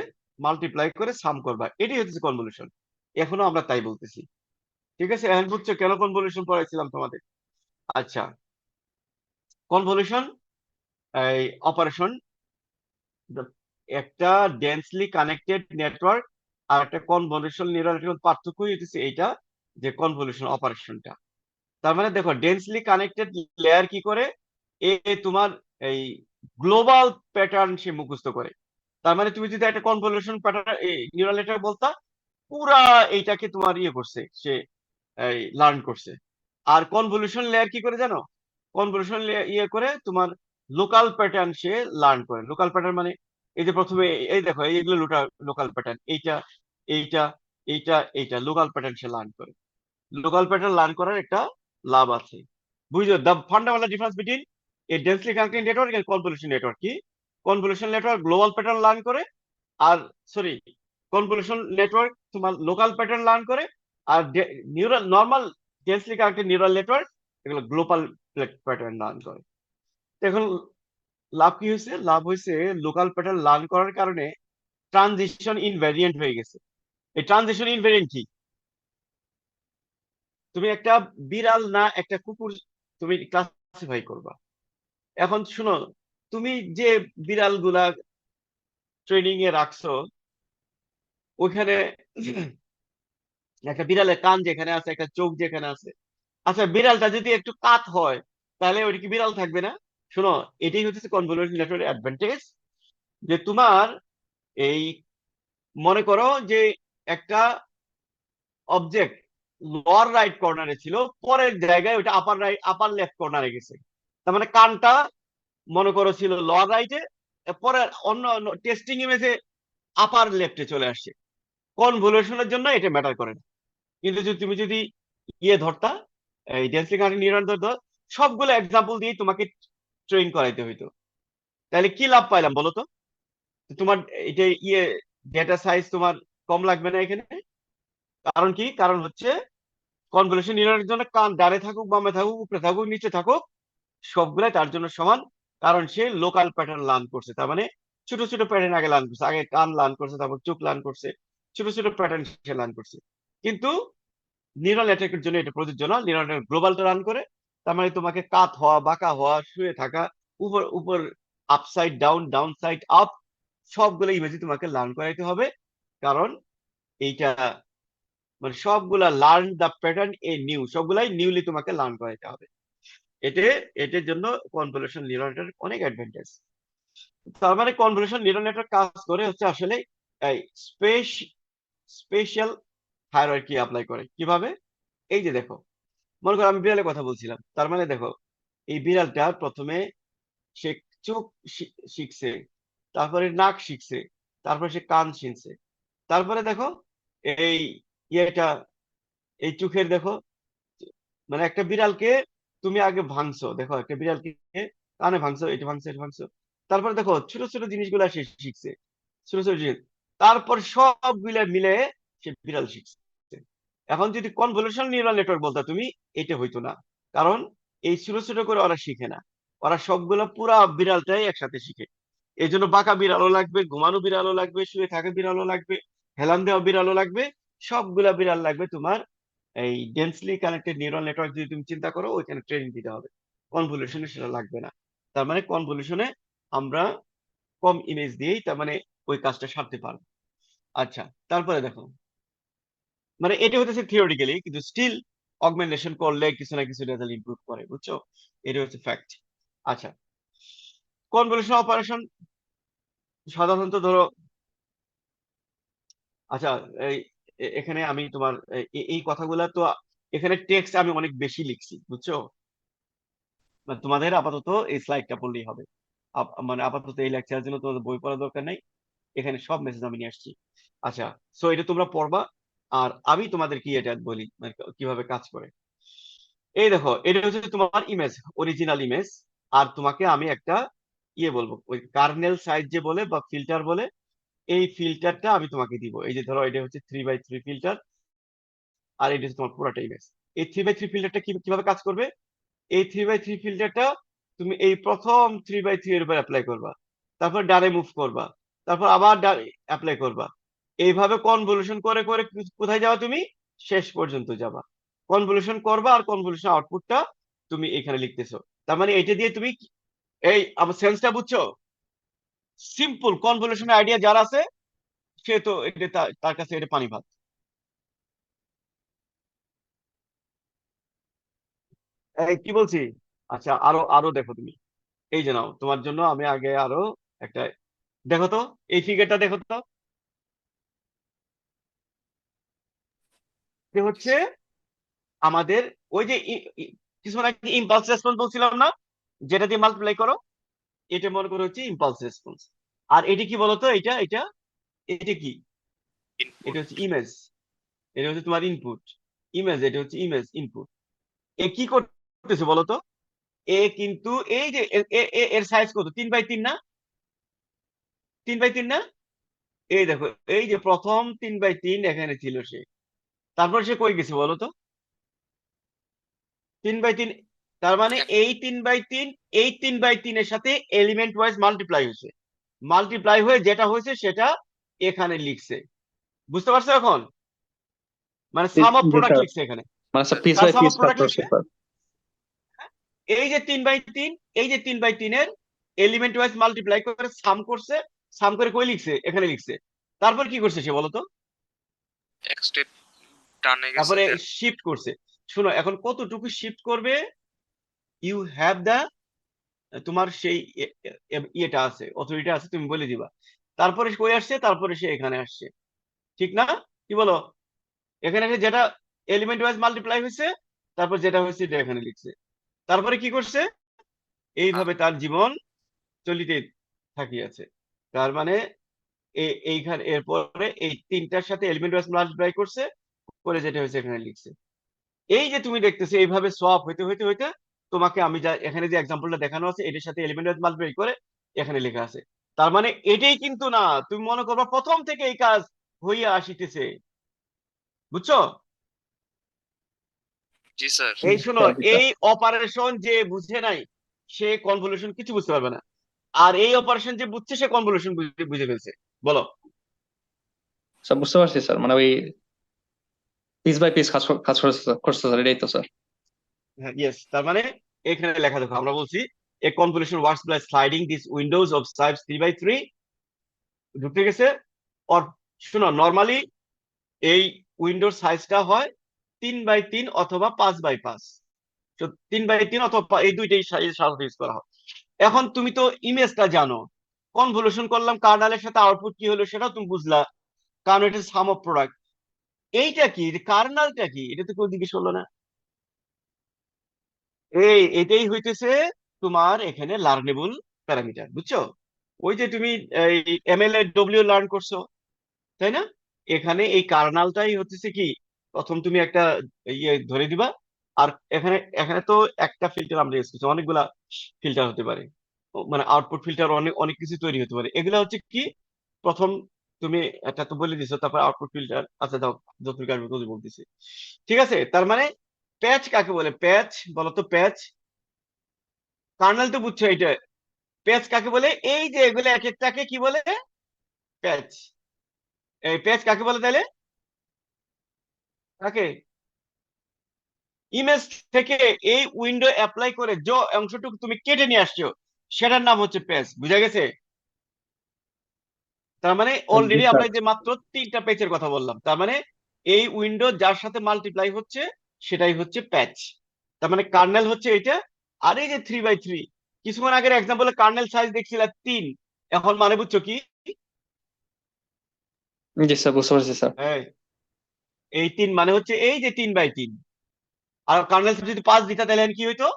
মাল্টিপ্লাই করে সাম করবা, এটাই হচ্ছে কনভলিউশন। এখনো আমরা তাই বলতেছি। ঠিক আছে, এখন বুঝছো কেন কনভলিউশন পড়াইছিলাম তোমাদের? আচ্ছা, কনভলিউশন এই অপারেশন, একটা ডেন্সলি কানেক্টেড নেটওয়ার্ক আর একটা কনভলিউশন নিউরাল নেটওয়ার্ক, পার্থক্যই হচ্ছে এইটা, যে কনভলিউশন অপারেশনটা। তার মানে দেখো, ডেন্সলি কানেক্টেড লেয়ার কি করে, এ তোমার এই গ্লোবাল প্যাটার্ন সে মুখস্থ করে। তার মানে তুমি যদি একটা কনভলিউশন প্যাটার্ন নিউরাল নেটওয়ার্ক বলতা, পুরা এইটাকে তোমার করছে সে, লার্ন করছে। আর কনভলিউশন লেয়ার কি করে জানো? কনভলিউশন করে তোমার লোকাল প্যাটার্ন সে লার্ন করে। লোকাল প্যাটার্ন মানে এই যে প্রথমে এই দেখো, এইগুলো লোকাল প্যাটার্ন, এইটা, এইটা, এইটা লোকাল প্যাটার্ন সে লার্ন করে। লোকাল প্যাটার্ন লার্ন করার একটা লাভ আছে। বুঝলো the fundamental difference between a densely connected network and convolution network কি? Convolution network global pattern learn করে, আর সরি, কনভলিউশন নেটওয়ার্ক তোমার লোকাল প্যাটার্ন লার্ন করে, আর neural normal densely connected neural network এগুলো গ্লোবাল প্যাটার্ন লার্ন করে। তো এখন লাভ কি হয়েছে? লাভ হয়েছে লোকাল প্যাটার্ন লার্ন করার কারণে ট্রানজিশন ইনভ্যারিয়েন্ট হয়ে গেছে। এই ট্রানজিশন ইনভ্যারিয়েন্ট কি? তুমি একটা বিড়াল না একটা কুকুর তুমি ক্লাসিফাই করবা। এখন শুনো, তুমি যে বিড়াল গুলা ট্রেনিং এ রাখছো ওইখানে একটা বিড়ালের কান যেখানে আছে, একটা চোখ যেখানে আছে, আচ্ছা বিড়ালটা যদি একটু কাত হয় তাহলে ওইটা কি বিড়াল থাকবে না? শোনো, এটাই হচ্ছে কনভলিউশন নেটওয়ার্কের অ্যাডভান্টেজ, যে তোমার এই মনে করো যে একটা অবজেক্ট লোয়ার রাইট কর্নারে ছিল, পরের জায়গায় ওইটা আপার লেফট কর্নারে গেছে। তার মানে কানটা মনে করো ছিল লোয়ার রাইটে, পরে অন্য টেস্টিং ইমেজে আপার লেফটে চলে আসছে। কনভলিউশনের জন্য এটা ম্যাটার করে না। কিন্তু তুমি যদি ধরতা, এই ডেন্সলি কানেক্টেড নিউরন ধরতো, সবগুলো এক্সাম্পল দিয়ে তোমাকে ট্রেন করাইতে হইতো, তাহলে কি লাভ পাইলাম বলো তো? তোমার এটা ডেটা সাইজ তোমার কম লাগবে না এখানে। কারণ কি? কারণ হচ্ছে কনভলিউশন নিউরনের জন্য কান ডানে থাকুক, বামে থাকুক, উপরে থাকুক, নিচে থাকুক, সবগুলাই তার জন্য সমান। কারণ সে লোকাল প্যাটার্ন লার্ন করছে। তার মানে ছোট ছোট প্যাটার্ন আগে লার্ন করছে, আগে কান লার্ন করছে, তারপর চোখ লার্ন করছে, ছোট ছোট প্যাটার্ন সে লার্ন করছে। কিন্তু নিউরাল নেটওয়ার্কের জন্য এটা প্রযোজ্য না। নিউরাল নেটওয়ার্ক গ্লোবালটা রান করে। তার মানে তোমাকে কাত হওয়া, বাঁকা হওয়া, শুয়ে থাকা, উপর উপর, upside down, down side up, সবগুলো ইমেজই তোমাকে লার্ন করাইতে হবে। কারণ এইটা মানে সবগুলা learn the pattern anew, সবগুলাই নিউলি তোমাকে লার্ন করাইতে হবে। এটার জন্য কনভলিউশন নিউরাল নেটওয়ার্ক অনেক অ্যাডভান্টেজ। তার মানে কনভলিউশন নিউরাল নেটওয়ার্ক কাজ করে হচ্ছে আসলে এই স্পেশাল হায়ারার্কি অ্যাপ্লাই করে। কিভাবে? এই যে দেখো, মনে করো আমি বিড়ালের কথা বলছিলাম, তার মানে দেখো এই বিড়ালটা প্রথমে সে চোখ শিখছে, তারপরে নাক শিখছে, তারপরে সে কান শিখছে, তারপরে দেখো এই ইয়েটা, এই চোখের দেখো, মানে একটা বিড়ালকে তুমি আগে ভাঙছো, দেখো একটা বিড়ালকে কানে ভাঙছো, এটা ভাঙছো, এটা ভাঙছো, তারপরে দেখো ছোট ছোট জিনিসগুলা সে শিখছে, ছোট ছোট জিনিস, তারপর সবগুলা মিলে সে বিড়াল শিখছে। এখন যদি কনভলিউশন নিউরাল নেটওয়ার্ক বলতা তুমি, এটা হইতো না। কারণ এই ছোট ছোট করে ওরা শিখে না, ওরা সবগুলো পুরা বিড়ালটাই একসাথে শিখে। এই জন্য বাঁকা বিড়ালও লাগবে, ঘুমানো বিড়ালও লাগবে, শুয়ে থাকা বিড়ালও লাগবে, হেলান দেওয়া বিড়ালও লাগবে, সবগুলা বিড়াল লাগবে তোমার এই ডেন্সলি কানেক্টেড নিউরাল নেটওয়ার্ক যদি তুমি চিন্তা করো, ওইখানে ট্রেনিং দিতে হবে। কনভলিউশনে সেটা লাগবে না। তার মানে কনভলিউশনে আমরা কম ইমেজ দিয়েই তার মানে ওই কাজটা সারতে পারবো। আচ্ছা, তারপরে দেখো, মানে এটা হচ্ছে থিওরিটিক্যালি, কিন্তু স্টিল অগমেন্টেশন করলে কিছু না কিছু রেজাল্ট ইমপ্রুভ করে, বুঝছো? এটা হচ্ছে ফ্যাক্ট। আচ্ছা, কনভলিউশন অপারেশন সাধারণত ধরো, আচ্ছা এই এখানে আমি তোমার এই কথাগুলা তো এখানে টেক্সট আমি অনেক বেশি লিখছি, বুঝছো? মানে তোমাদের আপাতত এই স্লাইডটা পড়লেই হবে। মানে আপাতত এই লেকচারের জন্য তোমাদের বই পড়ার দরকার নাই, এখানে সব মেসেজ আমি নিয়ে আসছি। আচ্ছা, সো এটা তোমরা পড়বা, আর আমি তোমাদের কি এটা বলি মানে কিভাবে কাজ করে। এই দেখো, এটা হচ্ছে তোমার ইমেজ, অরিজিনাল ইমেজ। আর তোমাকে আমি একটা বলবো, ওই কার্নেল সাইজ যে বলে বা ফিল্টার বলে, এই ফিল্টারটা আমি তোমাকে দিব। এই যে ধরো এটা হচ্ছে 3x3 ফিল্টার, আর এটা হচ্ছে তোমার পুরোটা ইমেজ। এই 3x3 ফিল্টারটা কিভাবে কাজ করবে? এই 3x3 ফিল্টারটা তুমি এই প্রথম 3x3 এর উপর অ্যাপ্লাই করবা, তারপর ডানে মুভ করবা, তারপর আবার অ্যাপ্লাই করবা। এইভাবে কনভলিউশন করে করে কোথায় যাবা তুমি? শেষ পর্যন্ত যাবা। কনভলিউশন করবা, আর কনভলিউশন আউটপুটটা তুমি এখানে লিখতেছো। তার মানে এটা দিয়ে তুমি এই আমার সেন্সটা বুঝছো? সিম্পল কনভলিউশন আইডিয়া যার আছে সে তো এটা তার কাছে এটা পানি ভাত। এই কি বলছি? আচ্ছা, আরো আরো দেখো তুমি, এই যে নাও তোমার জন্য আমি আগে আরো একটা, দেখো তো এই ফিগারটা দেখো তো, যে হচ্ছে আমাদের ওই যে কিছু আগে ইম্পালস রেসপন্স বলছিলাম না, যেটা দিয়ে মাল্টিপ্লাই করো, এটা মনে করো হচ্ছে ইম্পালস রেসপন্স। আর এটি কি বলতো? এটা এটা এটা কি?
ইনপুট।
এটা হচ্ছে ইমেজ। এটা হচ্ছে তোমার ইনপুট। ইমেজ, এটা হচ্ছে ইমেজ ইনপুট। এ কি করতেছে বলো তো? এ কিন্তু এই যে এর সাইজ কত, 3x3 না? 3x3 না? এই দেখো, এই যে প্রথম 3x3 এখানে ছিল সে, তারপর সে কই গেছে বলো তো? 3x3। তার মানে এই 3x3, এই 3x3 এর সাথে এলিমেন্ট ওয়াইজ মাল্টিপ্লাই হয়েছে, মাল্টিপ্লাই হয়ে যেটা হয়েছে সেটা এখানে লিখছে। বুঝতে পারছো এখন? মানে sum of
the
product
sir,
লিখছে এখানে।
মানে স্যার পিস
কার
বাই
সাম
পিস
অফ
কাজ
প্রোডাক্ট
করছে
লিখছে?
স্যার।
এই যে 3x3, এই যে 3x3 এর এলিমেন্ট ওয়াইজ মাল্টিপ্লাই করে সাম করছে, সাম করে কই লিখছে? এখানে লিখছে। তারপর কি করছে সে বলো তো?
এক স্টেপ ডানে গেছে
তারপরে
দেন
শিফট করছে। শুনো, এখন কতটুকু শিফট করবে? ইউ হ্যাভ দা, তোমার সেই ইয়েটা আছে, অথরিটি আছে, তুমি বলে দিবা। তারপরে কই আসছে? তারপরে সে এখানে আসছে, ঠিক না? কি বলো? এখানে এসে যেটা এলিমেন্ট ওয়াইজ মাল্টিপ্লাই হয়েছে, তারপর যেটা হয়েছে এটা এখানে লিখছে। তারপরে কি করছে? এইভাবে তার জীবন চলিতে থাকিয়াছে। তার মানে এইখানে এরপরে এই তিনটার সাথে এলিমেন্ট ওয়াইজ মাল্টিপ্লাই করছে, করে যেটা হয়েছে এখানে লিখছে। এই যে তুমি দেখতেছো এইভাবে সোয়াপ হইতে হইতে হইতে তোমাকে আমি যা এখানে যে এক্সাম্পলটা দেখানো আছে এটার সাথে এলিমেন্ট ওয়াইজ মাল্টিপ্লাই করে এখানে লেখা আছে। তার মানে এটাই কিন্তু না, তুমি মনে করবা প্রথম থেকে এই কাজ হইয়া আসিতেছে। বুঝছো?
জি স্যার
এই শোনো,
স্যার, জি স্যার।
এই অপারেশন যে বুঝে নাই সে কনভলিউশন কিছু বুঝতে পারবে না, আর এই অপারেশন যে বুঝছে সে কনভলিউশন বুঝে ফেলছে। বলো?
স্যার বুঝতে পারছি স্যার, মানে ওই পিস বাই পিস কাজ করছে স্যার, এটাই তো স্যার।
হ্যাঁ, ইয়েস। তার মানে এখানে লেখা দেখো, আমরা বলছি a convolution works by sliding this windows of size 3x3, ঢুকতে গেছে। অর শোনো, নর্মালি এই উইন্ডোর সাইজটা হয় 3x3 অথবা 5x5। তো 3x3 অথবা এই দুইটাই সাইজ সাধারণত ইউজ করা হয়। এখন তুমি তো ইমেজটা জানো, কনভলিউশন করলাম, কার্নালের সাথে আউটপুট কি হলো সেটাও তুমি বুঝলা, কারণ এটা সাম অফ প্রোডাক্ট। এইটা কি, কার্নালটা কি, এটা তো কেউ জিজ্ঞেস করলো না। এটাই হইতেছে তোমার এখানে লার্নেবল প্যারামিটার। বুঝছো? ওই যে তুমি এই MLA লার্ন করছো, তাই না? এখানে এই কার্নালটাই হচ্ছে কি, প্রথম তুমি একটা ইয়ে ধরে দিবা। আর এখানে এখানে তো একটা ফিল্টার আমরা ইউজ করছি, অনেকগুলা ফিল্টার হতে পারে। মানে আউটপুট ফিল্টার অনেক অনেক কিছু তৈরি হতে পারে। এগুলা হচ্ছে কি, প্রথম তুমি একটা তো বলে দিছো, তারপর আউটপুট ফিল্টার। আচ্ছা দাও, যতটুকু আসবে ততটুকু বলতেছি। ঠিক আছে? তার মানে প্যাচ কাকে বলে? প্যাচ বলো তো, প্যাচ। কার্নেল তো বুঝছো এটা। প্যাচ কাকে বলে? এই যে এগুলো এক একটাকে কি বলে? প্যাচ। এই প্যাচ কাকে বলে তাহলে? কাকে? ইমেজ থেকে এই উইন্ডো অ্যাপ্লাই করে যে অংশটুকু তুমি কেটে নিয়ে আসছো সেটার নাম হচ্ছে পেজ। বুঝা গেছে? তার মানে
জি
অলরেডি আমরা
স্যার।
এই যে মাত্র তিনটা পেজের কথা বললাম, তার মানে এই উইন্ডো যার সাথে মাল্টিপ্লাই হচ্ছে সেটাই হচ্ছে প্যাচ। তার মানে কার্নেল হচ্ছে এটা। আর এই যে 3x3, কিছুক্ষণ আগের এক্সাম্পলে কার্নেল সাইজ দেখছিলাম 3, এখন মানে বুঝছো কি?
জি স্যার, বুঝতে পারছি স্যার।
হ্যাঁ, এই 3 মানে হচ্ছে এই যে 3x3। আর কার্নেল সাইজ যদি 5 দিতা তাহলে কি হইতো?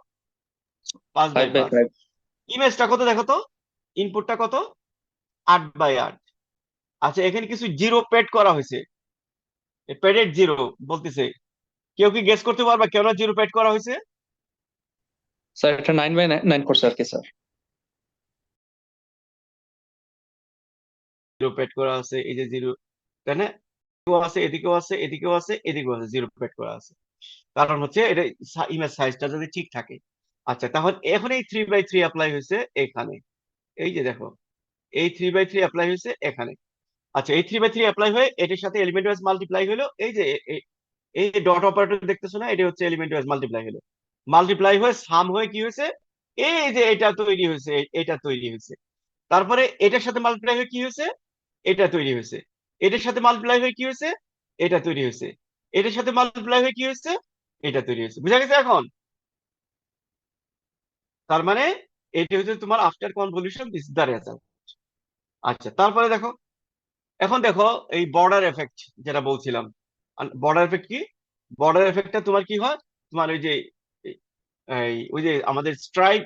5
ফাইভ
বাই
বাই
5।
ফাইভ
ইমেজটা কত দেখো তো? ইনপুটটা কত? 8x8। আচ্ছা, এখানে কিছু জিরো প্যাড করা হয়েছে, প্যাডেড জিরো বলতেছে। কেউ কি গেস করতে পারবা কেন জিরো প্যাড করা হয়েছে?
স্যার, এটা 9x9 করছে আর কি স্যার।
জিরো প্যাড করা আছে, এই যে জিরো, তাই না? এদিকেও আছে, এদিকেও আছে, এদিকেও আছে, এদিকেও আছে, জিরো প্যাড করা আছে। কারণ হচ্ছে এটা ইমেজ সাইজটা যদি ঠিক থাকে। আচ্ছা, তাহলে এখন এই 3x3 অ্যাপ্লাই হয়েছে এখানে। এই যে দেখো, এই 3x3 অ্যাপ্লাই হয়েছে এখানে। আচ্ছা, এই 3x3 অ্যাপ্লাই হয়ে এটার সাথে এলিমেন্ট ওয়াইজ মাল্টিপ্লাই হলো। এই যে এই ডট অপারেটর দেখতেছো না, এটা হচ্ছে এলিমেন্ট ওয়াইজ মাল্টিপ্লাই হলো। মাল্টিপ্লাই হয়ে সাম হয়ে কি হয়েছে? এই যে এটা তৈরি হয়েছে, এটা তৈরি হয়েছে। তারপরে এটার সাথে মাল্টিপ্লাই হয়ে কি হয়েছে? এটা তৈরি হয়েছে। এটার সাথে মাল্টিপ্লাই হয়ে কি হয়েছে? এটা তৈরি হয়েছে। এটার সাথে মাল্টিপ্লাই হয়ে কি হয়েছে? এটা তৈরি হয়েছে। বুঝা গেছে এখন? তার মানে এটা হচ্ছে তোমার after convolution, this is the result. আচ্ছা, তারপরে দেখো, এখন দেখো এই বর্ডার এফেক্ট যেটা বলছিলাম। বর্ডার এফেক্ট কি? বর্ডার এফেক্টটা তোমার কি হয়? তোমার ওই যে ওই যে আমাদের স্ট্রাইপ,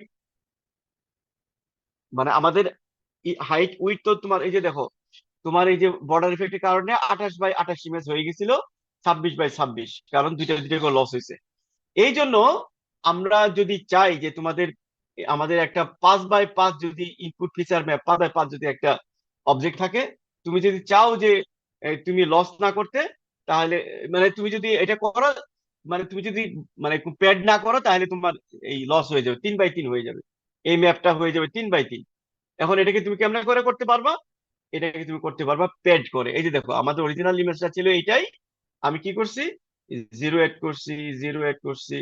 মানে আমাদের হাইট উইথ তো তোমার এই যে দেখো, তোমার এই যে বর্ডার ইফেক্টের কারণে 28x28 ইমেজ হয়ে গেছিল 26/26, কারণ দুইটা দুইটা করে লস হয়েছে। এই জন্য আমরা যদি চাই যে আমাদের একটা 5/5 যদি ইনপুট ফিচার ম্যাপ, 5/5 যদি একটা অবজেক্ট থাকে, তুমি যদি চাও যে তুমি লস না করতে, তাহলে মানে তুমি যদি এটা করো, মানে তুমি যদি মানে প্যাড না করো, তাহলে তোমার এই লস হয়ে যাবে, 3/3 হয়ে যাবে, এই ম্যাপটা হয়ে যাবে 3/3। এখন এটাকে তুমি কেমন করে করতে পারবা? এটাকে তুমি করতে পারবা প্যাড করে। এই যে দেখো, আমাদের অরিজিনাল ইমেজটা ছিল এইটাই, আমি কি করছি, 0 এড করছি, 0 এড করছি,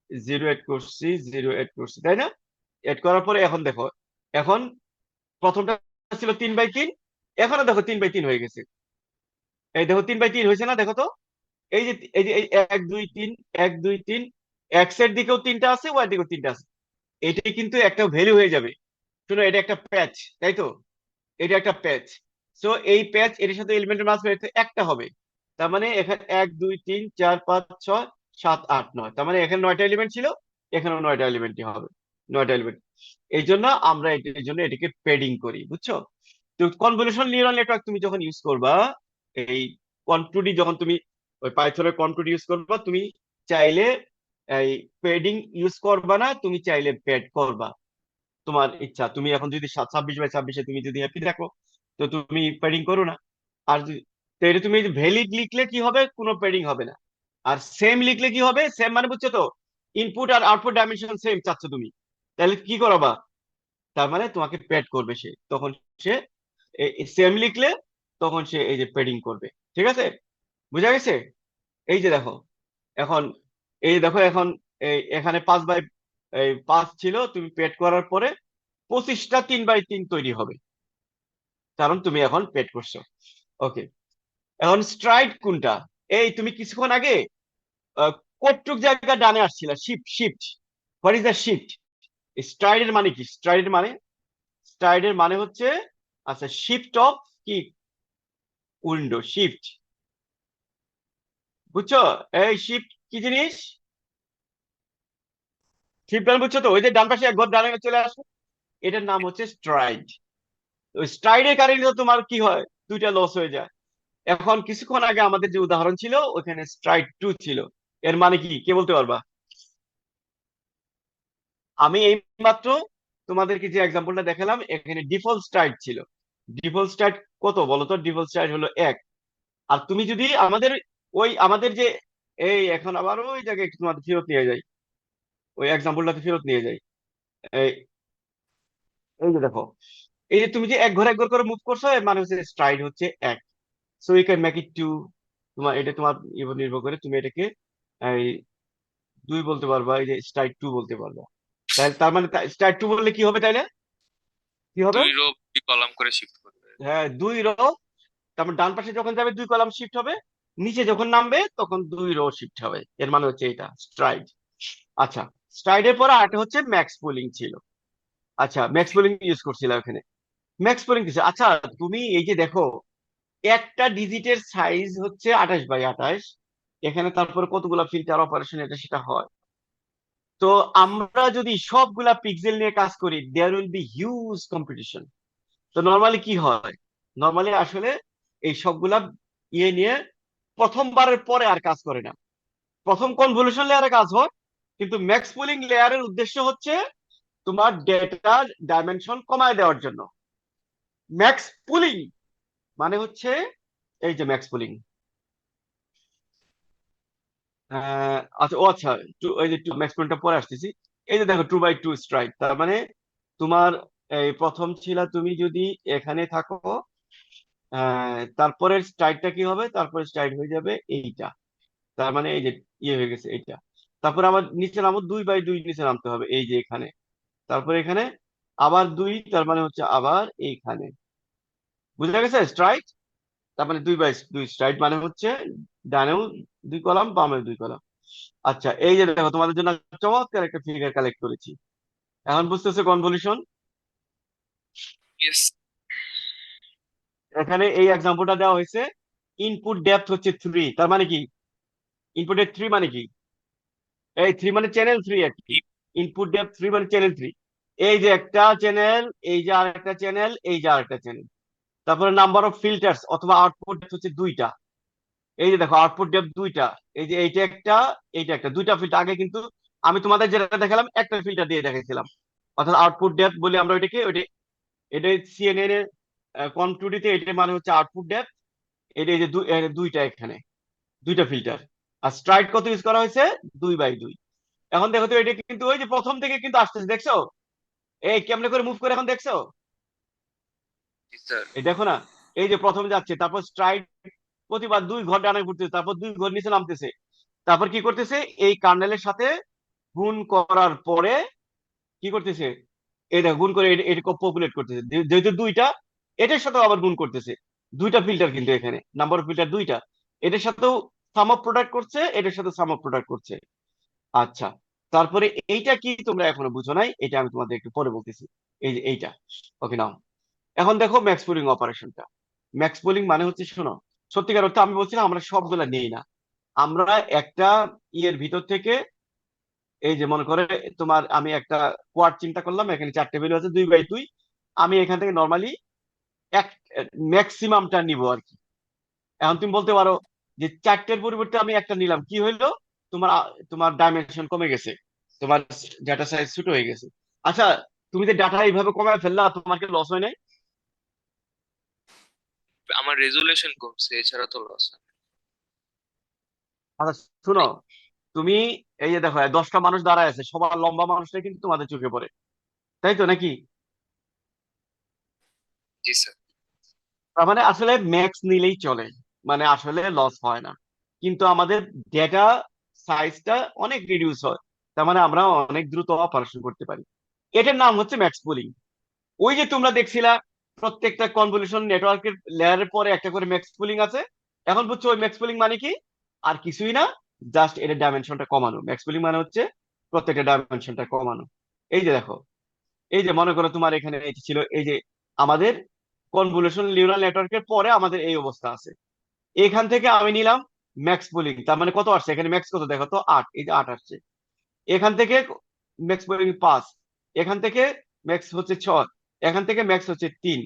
0 এড করছি, 0 এড করছি, তাই না? এড করার পরে এখন দেখো, এখন প্রথমটা ছিল 3/3, এখনো দেখো 3/3 হয়ে গেছে। এই দেখো 3/3 হয়েছে না, দেখো তো। এই যে 1 2 3, 1 2 3, এক্স এর দিকেও তিনটা আছে, ওয়াই দিকেও তিনটা আছে। এটাই কিন্তু একটা ভ্যালু হয়ে যাবে। শুনো, এটা একটা প্যাচ, তাই তো? এটা একটা প্যাচ। সো এই প্যাচ এর সাথে এলিমেন্টের মাঝ হয়েছে একটা হবে। তার মানে এখানে 1 2 3 4 5 6 7 8 9, তার মানে এখানে 9টা এলিমেন্ট ছিল, এখানেও 9টা এলিমেন্টই হবে, 9টা এলিমেন্ট। এই জন্য আমরা এটার জন্য এটাকে প্যাডিং করি, বুঝছো? তো কনভলিউশন নিউরাল নেটওয়ার্ক তুমি যখন ইউজ করবা, এই কন2ডি, যখন তুমি ওই পাইথনের কন2ডি ইউজ করবা, তুমি চাইলে এই প্যাডিং ইউজ করবা না, তুমি চাইলে প্যাড করবা, তোমার ইচ্ছা। তুমি এখন যদি 26/26-এ তুমি যদি হ্যাপি দেখো, তো তুমি প্যাডিং করো না। আর তো এটা তুমি ভ্যালিড লিখলে কি হবে, কোনো প্যাডিং হবে না। আর সেম লিখলে কি হবে, সেম মানে বুঝছো তো, ইনপুট আর আউটপুট ডাইমেনশন সেম চাচ্ছ তুমি, তাহলে কি করবা? তার মানে তোমাকে প্যাড করবে সে, তখন সে সেম লিখলে তখন সে এই যে প্যাডিং করবে। ঠিক আছে, বুঝা গেছে? এই যে দেখো, এখন এই দেখো, এখন এখানে 5/5 ছিল, তুমি প্যাড করার পরে 25টা 3/3 তৈরি হবে, কারণ তুমি এখন পেড করছো। ওকে, এখন স্ট্রাইড কোনটা? এই তুমি কিছুক্ষণ আগে আহ, কতটুক জায়গা ডানে আসছিল, shift shift, what is the shift? স্ট্রাইডের মানে কি? স্ট্রাইডের মানে হচ্ছে, আচ্ছা, শিফট অফ কি, উইন্ডো শিফট, বুঝছো? এই শিফট কি জিনিস? শিফট মানে বুঝছো তো, ওই যে ডান পাশে এক ঘর ডানে চলে আসো, এটার নাম হচ্ছে স্ট্রাইড। ওই স্ট্রাইডের কারণে তো তোমার কি হয়, দুইটা লস হয়ে যায়। এখন কিছুক্ষণ আগে আমাদের যে উদাহরণ ছিল, ওখানে স্ট্রাইড 2 ছিল, এর মানে কি, কে বলতে পারবা? আমি এই মাত্র তোমাদেরকে যে এক্সাম্পলটা দেখালাম, এখানে ডিফল্ট স্ট্রাইড ছিল। ডিফল্ট স্ট্রাইড কত বলো তো? ডিফল্ট স্ট্রাইড হলো 1। আর তুমি যদি আমাদের যে এখন আবার ওই জায়গায় একটু তোমাদের ফেরত নিয়ে যাই, ওই এক্সাম্পলটাতে ফেরত নিয়ে যাই। এই এই যে দেখো, এই যে তুমি যে এক ঘর করে মুভ করছো, এর মানে হচ্ছে স্ট্রাইড হচ্ছে 1। So you can make it 2। এটা তোমার উপর নির্ভর করে, তুমি এটাকে এই 2 বলতে পারবা, এই যে স্ট্রাইড 2 বলতে পারবা। তাহলে তার মানে স্ট্রাইড 2 বললে কি হবে তাইলে? কি হবে?
2 রো 2 কলাম করে শিফট করবে।
হ্যাঁ, 2 রো। তারপর ডান পাশে যখন যাবে 2 কলাম শিফট হবে, নিচে যখন নামবে তখন 2 রো শিফট হবে, এর মানে হচ্ছে এটা স্ট্রাইড। আচ্ছা, স্ট্রাইডের পরে আরেকটা হচ্ছে ম্যাক্স পুলিং ছিল। আচ্ছা, ম্যাক্স পুলিং ইউজ করছিলাম এখানে। ম্যাক্স পুলিং কিছু, আচ্ছা, তুমি এই যে দেখো, একটা ডিজিটের সাইজ হচ্ছে 28/28, এখানে তারপরে কতগুলা ফিল্টার অপারেশন এটা সেটা হয়। তো আমরা যদি সবগুলা পিক্সেল নিয়ে কাজ করি, there will be huge competition. তো নর্মালি কি হয়, নর্মালি আসলে এই সবগুলা নিয়ে প্রথমবারের পরে আর কাজ করে না। প্রথম কনভলিউশন লেয়ারে কাজ হয়, কিন্তু ম্যাক্স পুলিং লেয়ারের উদ্দেশ্য হচ্ছে তোমার ডেটা ডাইমেনশন কমায় দেওয়ার জন্য। ম্যাক্স পুলিং মানে হচ্ছে এই যে ম্যাক্স পুলিং। আচ্ছা, আচ্ছা, এই যে ম্যাক্স পুলিংটা পরে আসতেছি। এই যে দেখো 2/2 স্ট্রাইক, তার মানে তোমার এই প্রথম ছিল, তুমি যদি এখানে থাকো, তারপরের স্ট্রাইকটা কি হবে, তারপরে স্ট্রাইক হয়ে যাবে এইটা। তার মানে এই যে হয়ে গেছে এইটা। তারপর আবার নিচে নামো, 2/2 নিচে নামতে হবে, এই যে এখানে। তারপরে এখানে আবার 2, তার মানে হচ্ছে আবার এইখানে। বুঝা গেছে স্ট্রাইক? তার মানে 2/2 স্ট্রাইক মানে হচ্ছে ডানেও 2 কলাম, বামেও 2 কলাম। আচ্ছা, এই যে দেখো, তোমাদের জন্য চমৎকার একটা ফিগার কালেক্ট করেছি। এখন বুঝতেছো কনভলিউশন?
ইয়েস।
এখানে এই এক্সাম্পলটা দেওয়া হয়েছে, ইনপুট ডেপথ হচ্ছে 3, তার মানে কি, ইনপুটের 3 মানে কি? এই 3 মানে চ্যানেল 3 আর কি। ইনপুট ডেপথ 3 মানে চ্যানেল 3। এই যে একটা চ্যানেল, এই যে আরেকটা চ্যানেল, এই যে আরেকটা চ্যানেল। তারপরে নাম্বার অফ ফিল্টার্স অথবা আউটপুট হচ্ছে 2টা। এই যে দেখো আউটপুট ডেপথ দুইটা, এই যে এইটা একটা দুইটা ফিল্টার। আগে কিন্তু আমি তোমাদের যেটা দেখালাম একটা ফিল্টার দিয়ে দেখাইছিলাম, অর্থাৎ আউটপুট ডেপথ বলে আমরা এটা সিএনএন এর কন2ডি তে এটা মানে হচ্ছে আউটপুট ডেপথ। এটা এই যে দুইটা এখানে দুইটা ফিল্টার। আর স্ট্রাইড কত ইউজ করা হয়েছে? 2/2। এখন দেখো তো এটা কিন্তু ওই যে প্রথম থেকে কিন্তু আসতেছে, দেখছো? এই কেমনে করে মুভ করে এখন দেখছো?
জি স্যার।
এই দেখো না, এই যে প্রথম যাচ্ছে, তারপর স্ট্রাইড প্রতিবার 2 ঘর ডানে ঘুরতেছে, তারপর 2 ঘর নিচে নামতেছে, তারপর কি করতেছে এই কার্নেলের সাথে গুণ করার পরে কি করতেছে, এটা গুণ করে এটা পপুলেট করতেছে। যেহেতু দুইটা, এটার সাথেও আবার গুণ করতেছে। দুইটা ফিল্টার কিন্তু এখানে নাম্বার অফ ফিল্টার দুইটা, এটার সাথেও সাম অফ প্রোডাক্ট করছে, এটার সাথে সাম অফ প্রোডাক্ট করছে। আচ্ছা, তারপরে এইটা কি তোমরা এখনো বুঝো নাই, এটা আমি তোমাদের একটু পরে বলতেছি। এই যে এইটা, ওকে নাও। এখন দেখো ম্যাক্স পুলিং অপারেশনটা। ম্যাক্স পুলিং মানে হচ্ছে, শোনো, সত্যিকার অর্থে আমি বলছি না আমরা সবগুলা নেই না, আমরা একটা ইয়ের ভিতর থেকে, এই যে মনে করে তোমার আমি একটা কোয়াড চিন্তা করলাম, এখানে 4টে ভ্যালু আছে 2/2, আমি এখান থেকে নর্মালি এক ম্যাক্সিমামটা নিব আর কি। এখন তুমি বলতে পারো যে 4টের পরিবর্তে আমি একটা নিলাম, কি হইলো? তোমার ডাইমেনশন কমে গেছে, তোমার ডাটা সাইজ ছোট হয়ে গেছে। আচ্ছা, তুমি যে ডাটা এইভাবে কমায় ফেললা, তোমার কি লস হয় নাই?
আমার রেজুলেশন কমছে, এছাড়া তো লস।
আচ্ছা শুনো, তুমি এই যে দেখো 10টা মানুষ দাঁড়ায় আছে, সবার লম্বা মানুষটা কিন্তু তোমাদের চোখে পড়ে, তাই তো নাকি?
জি স্যার।
তার মানে আসলে ম্যাক্স নিলেই চলে, মানে আসলে লস হয় না। কিন্তু আমাদের ডেটা সাইজটা অনেক রিডিউস হয়, তার মানে আমরা অনেক দ্রুত অপারেশন করতে পারি। এটার নাম হচ্ছে ম্যাক্স পুলিং। ওই যে তোমরা দেখছিলা প্রত্যেকটা কনভলিউশন নেটওয়ার্কের লেয়ারের পরে একটা করে ম্যাক্স পুলিং আছে, এখন বুঝছো ওই ম্যাক্স পুলিং মানে কি? আর কিছুই না, জাস্ট এর ডাইমেনশনটা কমানো। ম্যাক্স পুলিং মানে হচ্ছে প্রত্যেকটা ডাইমেনশনটা কমানো। এই যে দেখো, এই যে মনে করো তোমার এখানে এই ছিল, এই যে আমাদের কনভলিউশন নিউরাল নেটওয়ার্কের পরে আমাদের এই অবস্থা আছে, এখান থেকে আমি নিলাম ম্যাক্স পুলিং। তার মানে কত আসছে এখানে? ম্যাক্স কত দেখো তো, 8, এই যে 8 আসছে। এখান থেকে ম্যাক্স পুলিং 5, এখান থেকে ম্যাক্স হচ্ছে 6, এখান থেকে ম্যাক্স হচ্ছে 3।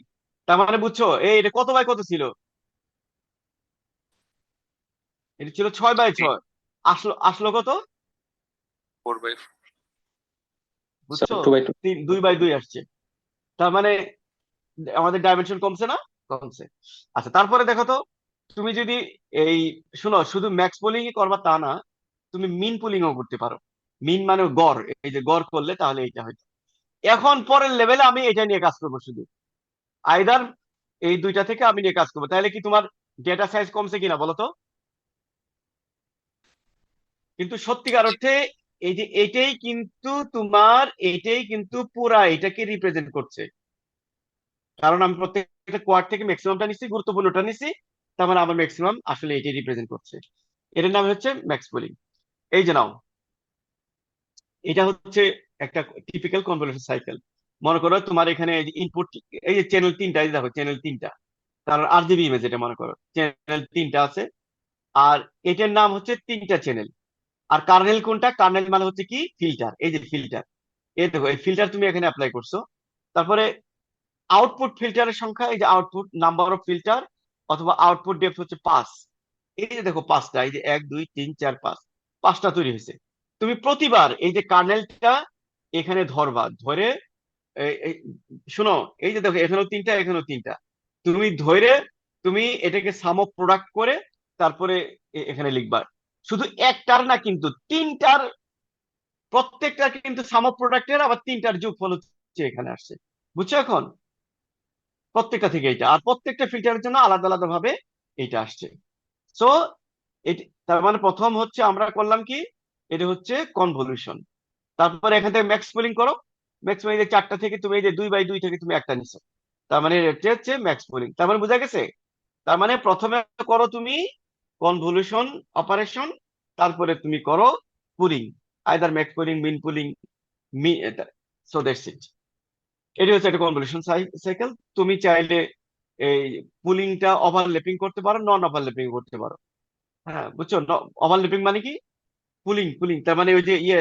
তার মানে বুঝছো এটা কত বাই কত ছিল? এটা ছিল 6/6। আসলো আসলো কত?
4/4।
বুঝছো?
2/2।
2/2 আসছে। তার মানে আমাদের ডাইমেনশন কমছে না? কমছে। আচ্ছা, তারপরে দেখো তো, তুমি যদি এই, শোনো, শুধু ম্যাক্স পুলিং করবা তা না, তুমি মিন পুলিং ও করতে পারো। মিন মানে গড়, এই যে গড় করলে তাহলে এইটা হয়। এখন পরের লেভেলে আমি এটা নিয়ে কাজ করবো শুধু, আইদার এই দুইটা থেকে আমি নিয়ে কাজ করবো। তাহলে কি তোমার ডেটা সাইজ কমছে কিনা বলো তো? কিন্তু সত্যিকার
জি।
অর্থে এই যে এটাই কিন্তু পুরা এটাকে রিপ্রেজেন্ট করছে, কারণ আমি প্রত্যেকটা কোয়াড থেকে ম্যাক্সিমামটা নিচ্ছি, গুরুত্বপূর্ণটা নিচ্ছি, তার মানে আমার ম্যাক্সিমাম আসলে এটাই রিপ্রেজেন্ট করছে। এটার নাম হচ্ছে ম্যাক্স পুলিং। এই যে নাও, এটা হচ্ছে একটা টিপিক্যাল কনভলিউশন সাইকেল। মনে করো তোমার এখানে ইনপুট, এই যে চ্যানেল 3টা, এই দেখো চ্যানেল 3টা, কারণ আরজিবি ইমেজ, এটা মনে করো চ্যানেল 3টা আছে। আর এটার নাম হচ্ছে 3টা চ্যানেল। আর কার্নেল কোনটা? কার্নেল মানে হচ্ছে কি? ফিল্টার। এই যে ফিল্টার, এই দেখো এই ফিল্টার তুমি এখানে অ্যাপ্লাই করছো। তারপরে আউটপুট ফিল্টারের সংখ্যা, এই যে আউটপুট নাম্বার অফ ফিল্টার, অথবা আউটপুট ডেপথ হচ্ছে 5। এই যে দেখো 5টা, এই যে 1 2 3 4 5, 5টা তৈরি হয়েছে। তুমি প্রতিবার এই যে কার্নেলটা এখানে ধরবা, ধরে শোনো, এই যে দেখো এখানেও 3টা, এখানেও 3টা, তুমি ধরে তুমি এটাকে সাম অফ প্রোডাক্ট করে তারপরে এখানে লিখবা। শুধু একটার না, কিন্তু 3টার, প্রত্যেকটা কিন্তু সাম অফ প্রোডাক্টের আবার 3টার যোগফল হচ্ছে এখানে আসছে। বুঝছো এখন? প্রত্যেকটা থেকে এটা, আর প্রত্যেকটা ফিল্টারের জন্য আলাদা আলাদা ভাবে এটা আসছে। সো তার মানে প্রথম হচ্ছে আমরা করলাম কি, এটা হচ্ছে কনভলিউশন। তারপরে এখান থেকে ম্যাক্স পুলিং করো। ম্যাক্স পুলিং 4টা থেকে তুমি এই যে 2/2 থেকে তুমি একটা নিছো, তার মানে এটা হচ্ছে ম্যাক্স পুলিং। তার মানে বোঝা গেছে? তার মানে প্রথমে করো তুমি কনভলিউশন অপারেশন, তারপরে তুমি করো pooling, either max pooling, mean pooling, মি সো দ্যাটস ইট। এটি হচ্ছে একটা কনভলিউশন সাইকেল। তুমি চাইলে এই পুলিংটা ওভারল্যাপিং করতে পারো, নন ওভারল্যাপিং করতে পারো। হ্যাঁ বুঝছো, ওভারল্যাপিং মানে কি? পুলিং পুলিং তার মানে ওই যে ইয়ে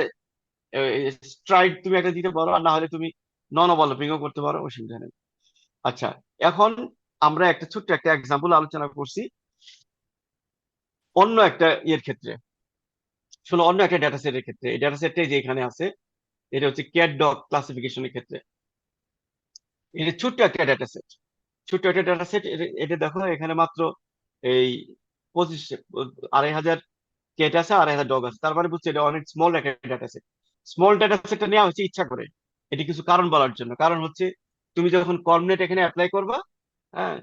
স্ট্রাইড তুমি একটা দিতে পারো, আর না হলে তুমি নন ওভারল্যাপিং ও করতে পারো, অসুবিধা নেই। আচ্ছা, এখন আমরা একটা ছোট্ট একটা এক্সাম্পল আলোচনা করছি। অন্য একটা ইয়ের ক্ষেত্রে, শোনো, অন্য একটা ডেটা সেটের ক্ষেত্রে, এই ডেটা সেটটা যে এখানে আছে, এটা হচ্ছে ক্যাট ডগ ক্লাসিফিকেশনের ক্ষেত্রে। এটা ছোট্ট একটা ডেটা সেট, ছোট্ট একটা ডেটা সেট। এটা দেখো এখানে মাত্র এই 25,000 ক্যাট আছে, 2,500 ডগ আছে। তার মানে বুঝছে এটা অনেক স্মল একটা ডেটা সেট। স্মল ডেটা সেটটা নেওয়া হচ্ছে ইচ্ছা করে, এটি কিছু কারণ বলার জন্য। কারণ হচ্ছে তুমি যখন কর্মনেট এখানে অ্যাপ্লাই করবা, হ্যাঁ,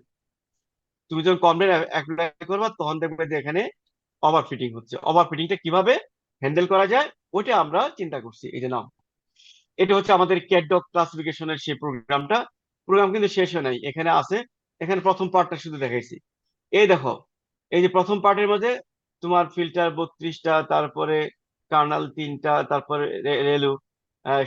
তুমি যখন কর্মনেট অ্যাপ্লাই করবা তখন দেখবে যে এখানে ওভারফিটিং হচ্ছে। ওভারফিটিংটা কিভাবে হ্যান্ডেল করা যায় ওইটা আমরা চিন্তা করছি। এই যে নাও, এটা হচ্ছে আমাদের ক্যাটডগ ক্লাসিফিকেশনের সেই প্রোগ্রামটা। প্রোগ্রাম কিন্তু শেষ হয় নাই, এখানে আছে। এখানে প্রথম পার্টটা শুধু দেখাইছি। এই দেখো, এই যে প্রথম পার্টের মধ্যে তোমার ফিল্টার 32টা, তারপরে কার্নাল 3টা, তারপরে রেলু,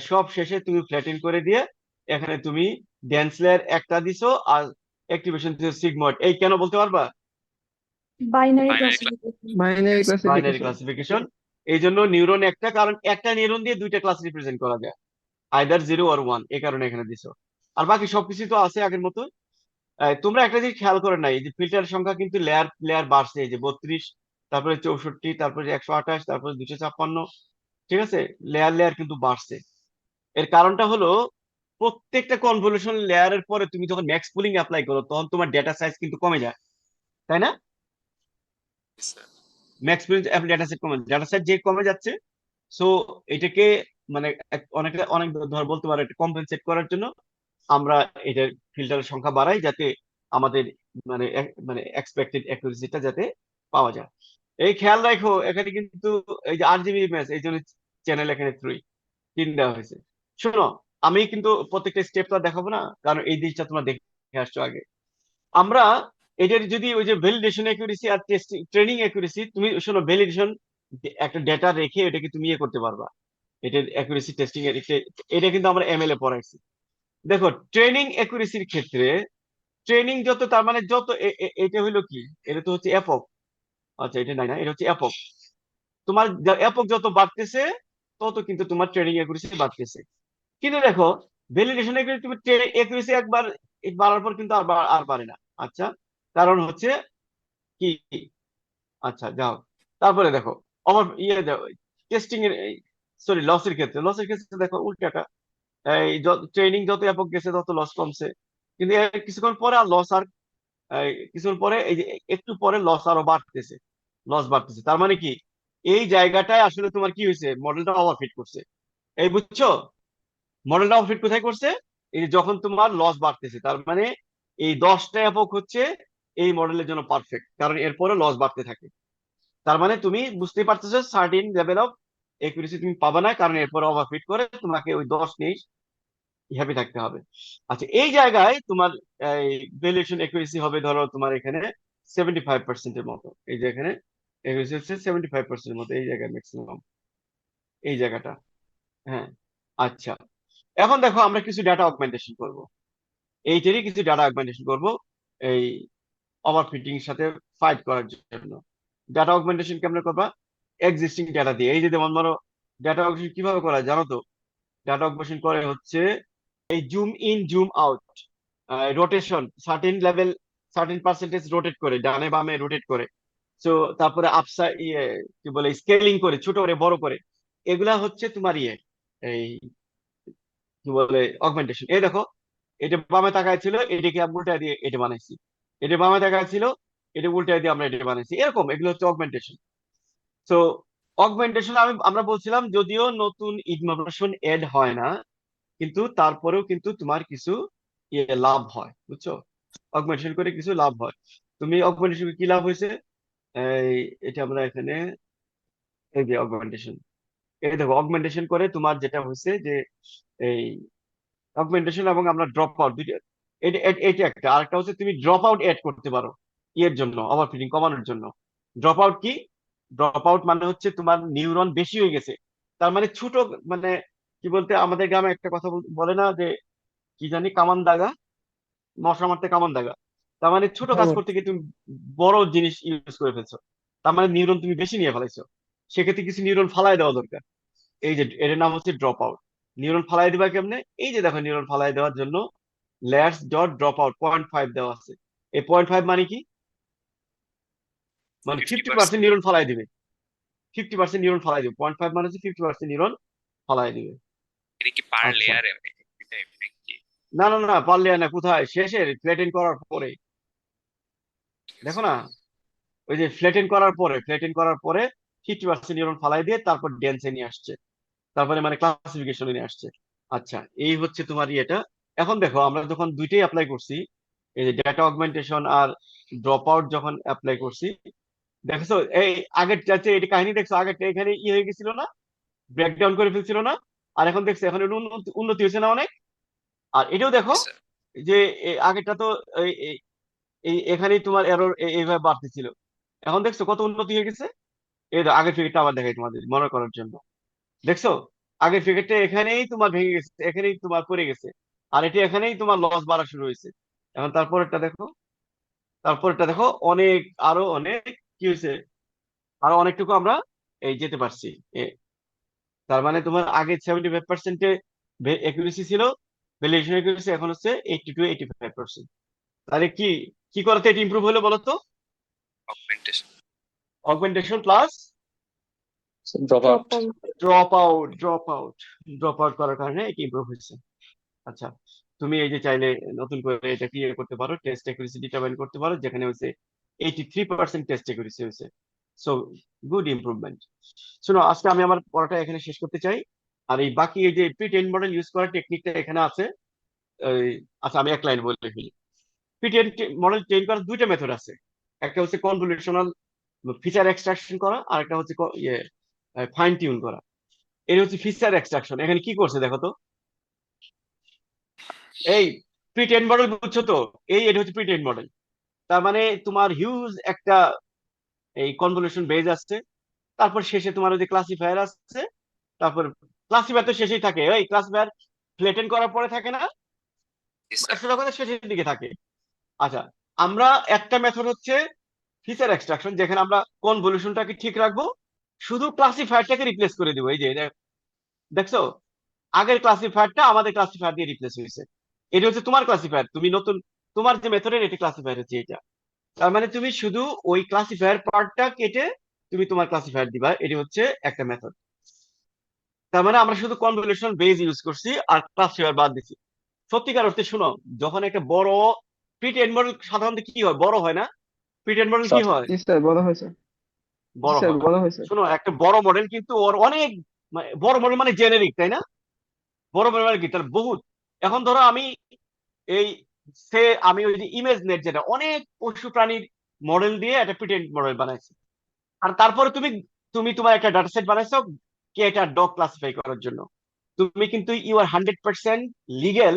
সব শেষে তুমি ফ্ল্যাটেন করে দিয়ে এখানে তুমি ডেন্স লেয়ার একটা দিছো, আর অ্যাক্টিভেশন দিছো সিগময়েড। এই কেন বলতে পারবা?
Binary
Binary
classification.
Binary
binary
classification.
Classification. এই জন্য নিউরন একটা, কারণ একটা নিউরন দিয়ে দুইটা ক্লাস রিপ্রেজেন্ট করা যায়, আইদার 0 আর 1, এই কারণে এখানে দিছো। আর বাকি সবকিছু তো আছে আগের মতো। তোমরা একটা জিনিস খেয়াল করে নাই, এই যে ফিল্টারের সংখ্যা কিন্তু লেয়ার লেয়ার বাড়ছে। এই যে 32, তারপরে 64, তারপরে 128, তারপরে 256, ঠিক আছে? লেয়ার লেয়ার কিন্তু বাড়ছে। এর কারণটা হলো প্রত্যেকটা কনভলিউশন লেয়ারের পরে তুমি যখন ম্যাক্স পুলিং অ্যাপ্লাই করো তখন তোমার ডেটা সাইজ কিন্তু কমে যায়, তাই না?
Sir.
Max pooling data set কমে, ডেটা সেট যে কমে যাচ্ছে। সো এটাকে মানে অনেকটা অনেক ধর বলতে পারো এটা কম্পেনসেট করার জন্য আমরা এটার ফিল্টারের সংখ্যা বাড়াই, যাতে আমাদের মানে এক্সপেক্টেড অ্যাকুরেসিটা যাতে পাওয়া যায়। এই খেয়াল রাখো, এখানে কিন্তু এই যে RGB ইমেজ, এই জন্য চ্যানেল এখানে 3 দেওয়া হয়েছে। শোনো, আমি কিন্তু প্রত্যেকটা স্টেপটা দেখাবো না, কারণ এই জিনিসটা তোমরা দেখে আসছো আগে। আমরা এটার যদি ওই যে ভ্যালিডেশন অ্যাকুরেসি আর টেস্টিং ট্রেনিং অ্যাকুরেসি, তুমি শোনো, ভ্যালিডেশন একটা ডেটা রেখে এটাকে তুমি ইয়ে করতে পারবা। এটার অ্যাকুরেসি টেস্টিং এর এটা কিন্তু আমরা ML এ পড়াইছি। দেখো, ট্রেনিং অ্যাকুরেসির ক্ষেত্রে ট্রেনিং যত, তার মানে যত এটা হইলো কি, এটা তো হচ্ছে একক। আচ্ছা, এটা নাই, না, এটা হচ্ছে একক। তোমার একক যত বাড়তেছে তত কিন্তু তোমার ট্রেনিং অ্যাকুরেসি বাড়তেছে। কিন্তু দেখো, ভ্যালিডেশন অ্যাকুরেসি, তুমি অ্যাকুরেসি একবার বাড়ার পর কিন্তু আর বাড়ে না। আচ্ছা, কারণ হচ্ছে কি, আচ্ছা যাও, তারপরে দেখো আমার ইয়ে দেখো, টেস্টিং এর, সরি, লসের ক্ষেত্রে দেখো উল্টাটা। এই ট্রেনিং যত ব্যাপক গেছে তত লস কমছে, কিন্তু এর কিছুক্ষণ পরে আর লস আর কিছুক্ষণ পরে এই যে একটু পরে লস আরো বাড়তেছে, লস বাড়তেছে। তার মানে কি, এই জায়গাটায় আসলে তোমার কি হয়েছে, মডেলটা ওভারফিট করছে। এই বুঝছো, মডেলটা ওভারফিট কোথায় করছে? এই যে যখন তোমার লস বাড়তেছে, তার মানে এই 10টা এপক হচ্ছে এই মডেলের জন্য পারফেক্ট, কারণ এরপরে লস বাড়তে থাকে। তার মানে তুমি বুঝতেই পারতেছো সার্টিন লেভেল অফ একুরেসি তুমি পাবে না, কারণ এরপরে ওভারফিট করে তোমাকে ওই 10 নিয়ে হ্যাপি থাকতে হবে। আচ্ছা, এই জায়গায় তোমার এই ভ্যালুয়েশন একুরেসি হবে ধরো তোমার এখানে 75%-এর মতো। এই যে এখানে একুরেসি হচ্ছে 75%-এর মতো, এই জায়গায় ম্যাক্সিমাম, এই জায়গাটা। হ্যাঁ, আচ্ছা, এখন দেখো আমরা কিছু ডাটা অগমেন্টেশন করব। এইটারই কিছু ডাটা অগমেন্টেশন করব এই ওভারফিটিং এর সাথে ফাইট করার জন্য। ডাটা অগমেন্টেশন কেমনে করবা? এক্সিস্টিং ডাটা দিয়ে। এই যে যেমন ধরো, ডাটা অগমেন্টেশন কিভাবে করা হয় জানো তো? ডাটা অগমেন্টেশন করে হচ্ছে এই zoom in zoom out, rotation certain level, certain percentage rotate করে, ডানে বামে রোটেট করে। সো তারপরে আপসাইড ইয়ে, কি বলে, স্কেলিং করে, ছোট করে বড় করে। এগুলা হচ্ছে তোমার ইয়ে, এই কি বলে, অগমেন্টেশন। এই দেখো, এটা বামে তাকায় ছিল, এটাকে উল্টায় দিয়ে এটা বানাইছি। এটা বামে তাকায় ছিল, এটা উল্টায় দিয়ে আমরা এটা বানাইছি। এরকম এগুলো হচ্ছে অগমেন্টেশন। সো অগমেন্টেশন আমরা বলছিলাম, যদিও নতুন ইনফরমেশন এড হয় না, কিন্তু তারপরেও কিন্তু তোমার কিছু ইয়ে লাভ হয়, বুঝছো? অগমেন্টেশন করে কিছু লাভ হয়। তুমি অগমেন্টেশন কি লাভ হয়েছে? এই এটা আমরা এখানে, এই যে অগমেন্টেশন, এই দেখো, অগমেন্টেশন করে তোমার যেটা হয়েছে যে এই অগমেন্টেশন এবং আমরা ড্রপ আউট দুইটা, এটা একটা। আরেকটা হচ্ছে তুমি ড্রপ আউট এড করতে পারো এর জন্য, ওভারফিটিং কমানোর জন্য। ড্রপ আউট কি? ড্রপ আউট মানে হচ্ছে তোমার নিউরন বেশি হয়ে গেছে, তার মানে ছোট, মানে কি বলতে, আমাদের গ্রামে একটা কথা বলে না যে কি জানি, কামান দাগা, মশা মারতে কামান দাগা। তার মানে ছোট কাজ করতে গিয়ে তুমি বড় জিনিস ইউজ করে ফেলছো, তার মানে নিউরন তুমি বেশি নিয়ে ফেলাইছো। সেক্ষেত্রে কিছু নিউরন ফালাই দেওয়া দরকার। এই যে এর নাম হচ্ছে ড্রপ আউট। নিউরন ফালাই দিবা কেমনে? এই যে দেখো, নিউরন ফালাই দেওয়ার জন্য লেয়ার্স ডট ড্রপ আউট 0.5 দেওয়া আছে। এই 0.5 মানে কি? মানে
50%
50% নিউরন ফালাই দিবে, 50% নিউরন ফালাই দিবে, 0.5 মানে হচ্ছে 50% নিউরন ফালাই দিবে।
এটা কি পার
আচ্ছা,
লেয়ারে নাকি?
না না না, পারলে না, কোথায় শেষে ফ্ল্যাটেন করার পরে, দেখো না, ওই যে ফ্ল্যাটেন করার পরে 50% নিউরন ফালাই দিয়ে তারপর ডেন্সে নিয়ে আসছে, তারপরে মানে ক্লাসিফিকেশনে নিয়ে আসছে। আচ্ছা, এই হচ্ছে তোমার ইয়েটা। এখন দেখো আমরা যখন দুইটাই অ্যাপ্লাই করছি, এই যে ডেটা অগমেন্টেশন আর ড্রপ আউট যখন অ্যাপ্লাই করছি, দেখছো এই আগের চাচ্ছে এটা কাহিনী, দেখছো আগেরটা এখানে ই হয়ে গেছিল না, ব্রেকডাউন করে ফেলছিল না, আর এখন দেখছো এখন একটু উন্নতি হয়েছে না অনেক। আর এটাও দেখো
Yes, sir.
যে আগেরটা তো এই এই- এই এখানেই তোমার এরর এইভাবে বাড়তেছিল, এখন দেখছো কত উন্নতি হয়ে গেছে। এই দেখো, আগের ফিগারটা আবার দেখাই তোমাদের মনে করার জন্য, দেখছো আগের ফিগারটা এখানেই তোমার ভেঙে গেছে, এখানেই তোমার পড়ে গেছে, আর এটা এখানেই তোমার লস বাড়া শুরু হয়েছে। এখন তারপরেরটা দেখো, তারপরেরটা দেখো, অনেক আরো অনেক কি হয়েছে, আরো অনেকটুকু আমরা এই যেতে পারছি। তার মানে তোমার আগে 75% একুরেসি ছিল, ভ্যালিডেশন একুরেসি, এখন হচ্ছে 80 to 85%। তাহলে কি কি করতে এটা ইমপ্রুভ হলো বলো তো?
Augmentation.
Augmentation plus
drop out.
Drop out করার কারণে এটা ইমপ্রুভ হয়েছে। আচ্ছা, তুমি এই যে চাইলে নতুন করে এটা ক্লিয়ার করতে পারো, টেস্ট একুরেসি ডিটারমাইন করতে পারো, যেখানে হচ্ছে 83% টেস্ট একুরেসি হয়েছে। So good improvement. শোনো, আজকে আমি আমার পড়াটা এখানে শেষ করতে চাই। আর এই বাকি এই যে প্রি ট্রেন মডেল ইউজ করার টেকনিকটা এখানে আছে। আচ্ছা, আমি এক লাইন বলে ফেলি। প্রি ট্রেন মডেল ট্রেন করার দুইটা মেথড আছে, একটা হচ্ছে কনভলিউশনাল ফিচার এক্সট্রাকশন করা, আর একটা হচ্ছে ফাইন টিউন করা। এটা হচ্ছে ফিচার এক্সট্রাকশন। এখানে কি করছে দেখো তো, এই প্রি ট্রেন মডেল বুঝছো তো, এটা হচ্ছে প্রি ট্রেন মডেল। তার মানে তোমার হিউজ একটা এই কনভলিউশন বেজ আসছে, তারপর শেষে তোমার ওই যে ক্লাসিফায়ার আসছে, তারপর ক্লাসিফায়ার তো শেষেই থাকে, ওই ক্লাসিফায়ার ফ্লেটেন করার পরে থাকে না,
Yes, sir.
আসলে কথা শেষের দিকে থাকে। আচ্ছা, আমরা একটা মেথড হচ্ছে ফিচার এক্সট্রাকশন, যেখানে আমরা কনভলিউশনটাকে ঠিক রাখবো, শুধু ক্লাসিফায়ারটাকে রিপ্লেস করে দিব। এই যে দেখছো, আগের ক্লাসিফায়ারটা আমাদের ক্লাসিফায়ার দিয়ে রিপ্লেস হয়েছে, এটা হচ্ছে তোমার ক্লাসিফায়ার, তুমি নতুন তোমার যে মেথডের এটা ক্লাসিফায়ার হচ্ছে এটা। তার মানে তুমি শুধু ওই ক্লাসিফায়ার পার্টটা কেটে তুমি তোমার ক্লাসিফায়ার দিবা, এটি হচ্ছে একটা মেথড। তার মানে আমরা শুধু কনভলিউশন বেজ ইউজ করছি আর ক্লাসিফায়ার বাদ দিছি। সত্যিকার অর্থে শোনো, যখন একটা বড় প্রি ট্রেন মডেল সাধারণত কি হয়, বড় হয় না? প্রি ট্রেন মডেল কি হয়,
জি স্যার বড় হয়েছে, জি
বড়
স্যার
হয়।
বড় হয়েছে।
শোনো, একটা বড় মডেল কিন্তু ওর অনেক বড় মডেল মানে জেনেরিক, তাই না? বড় মডেল মানে কি, তার বহুত। এখন ধরো আমি এই সে আমি ওই যে ইমেজ নেট, যেটা অনেক পশু প্রাণীর মডেল দিয়ে একটা প্রি ট্রেন মডেল বানাইছি, আর তারপরে তুমি তুমি তোমার একটা ডাটা সেট বানাইছো কে এটা ডগ ক্লাসিফাই করার জন্য, তুমি কিন্তু ইউ আর 100% লিগেল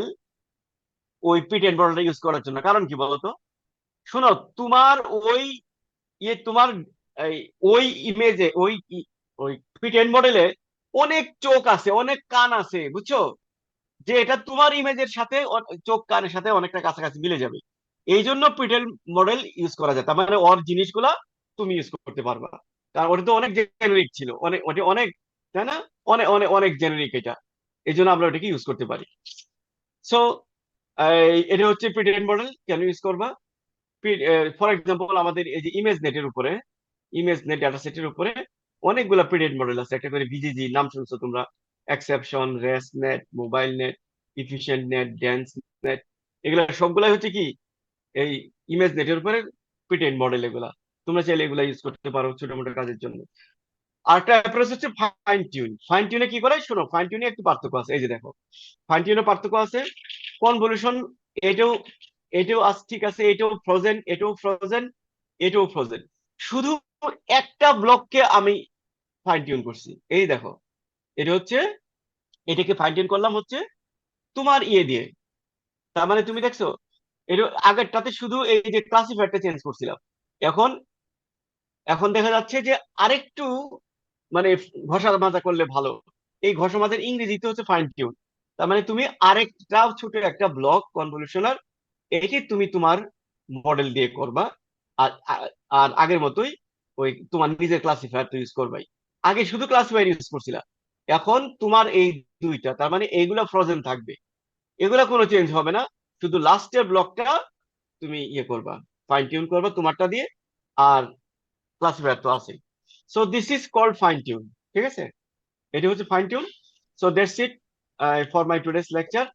ওই পিট এন্ড মডেলটা ইউজ করার জন্য। কারণ কি বলতো, শোনো, তোমার ওই তোমার এই ওই ইমেজে ওই পিট এন্ড মডেলে অনেক চোখ আছে, অনেক কান আছে, বুঝছো? যে এটা তোমার ইমেজের সাথে চোখ কানের সাথে অনেকটা কাছাকাছি মিলে যাবে। এই জন্য পিটেল মডেল ইউজ করা যায়, তার মানে ওর জিনিসগুলা তুমি ইউজ করতে পারবা। কারণ ওটা তো অনেক জেনারিক ছিল, ওটা অনেক, তাই না? অনেক অনেক অনেক জেনারিক এটা, এই জন্য আমরা ওটাকে ইউজ করতে পারি। সো এটা হচ্ছে পিটেল মডেল কেন ইউজ করবা। ফর এক্সাম্পল, আমাদের এই যে ইমেজ নেটের উপরে, ইমেজ নেট ডাটা সেটের উপরে অনেকগুলা প্রিডেট মডেল আছে, একটা করে ভিজিজি নাম শুনছো তোমরা, Xception, ResNet, MobileNet, EfficientNet, DenseNet, এগুলা সবগুলাই হচ্ছে কি এই ইমেজ নেটের উপরে প্রিডেট মডেল। এগুলা তোমরা চাইলে এগুলা ইউজ করতে পারো ছোট মোটো কাজের জন্য। আরেকটা অ্যাপ্রোচ হচ্ছে ফাইন টিউন। ফাইন টিউনে কি করে, শোনো, ফাইন টিউনে একটু পার্থক্য আছে, এই যে দেখো, ফাইন টিউনে পার্থক্য আছে। কনভলিউশন এটাও এটাও ঠিক আছে, এটাও ফ্রোজেন, এটাও ফ্রোজেন, এটাও ফ্রোজেন, শুধু একটা ব্লককে আমি ফাইন টিউন করছি। এই দেখো, এটা হচ্ছে, এটাকে ফাইন টিউন করলাম হচ্ছে তোমার দিয়ে। তার মানে তুমি দেখছো, এটা আগেরটাতে শুধু এই যে ক্লাসিফায়ারটা চেঞ্জ করছিলাম, এখন এখন দেখা যাচ্ছে যে আরেকটু মানে ঘষা মাজা করলে ভালো। এই ঘষা মাজার ইংরেজিতে হচ্ছে ফাইন টিউন। তার মানে তুমি আরেকটা ছোট একটা ব্লক কনভলিউশনার একে তুমি তোমার মডেল দিয়ে করবা। আর আর আর আগের মতোই ওই তোমার নিজের ক্লাসিফায়ার ইউজ করবাই। আগে শুধু ক্লাসিফায়ার ইউজ করছিলা, এখন তোমার এই দুইটা, তার মানে এইগুলা ফ্রোজেন থাকবে, এগুলা কোনো চেঞ্জ হবে না। শুধু লাস্টের ব্লকটা তুমি করবা, ফাইন টিউন করবা তোমারটা দিয়ে। আর ক্লাসিফায়ার তো আছে। So this is called fine tune, ঠিক আছে, এটি হচ্ছে fine tune. So that's it for my today's lecture.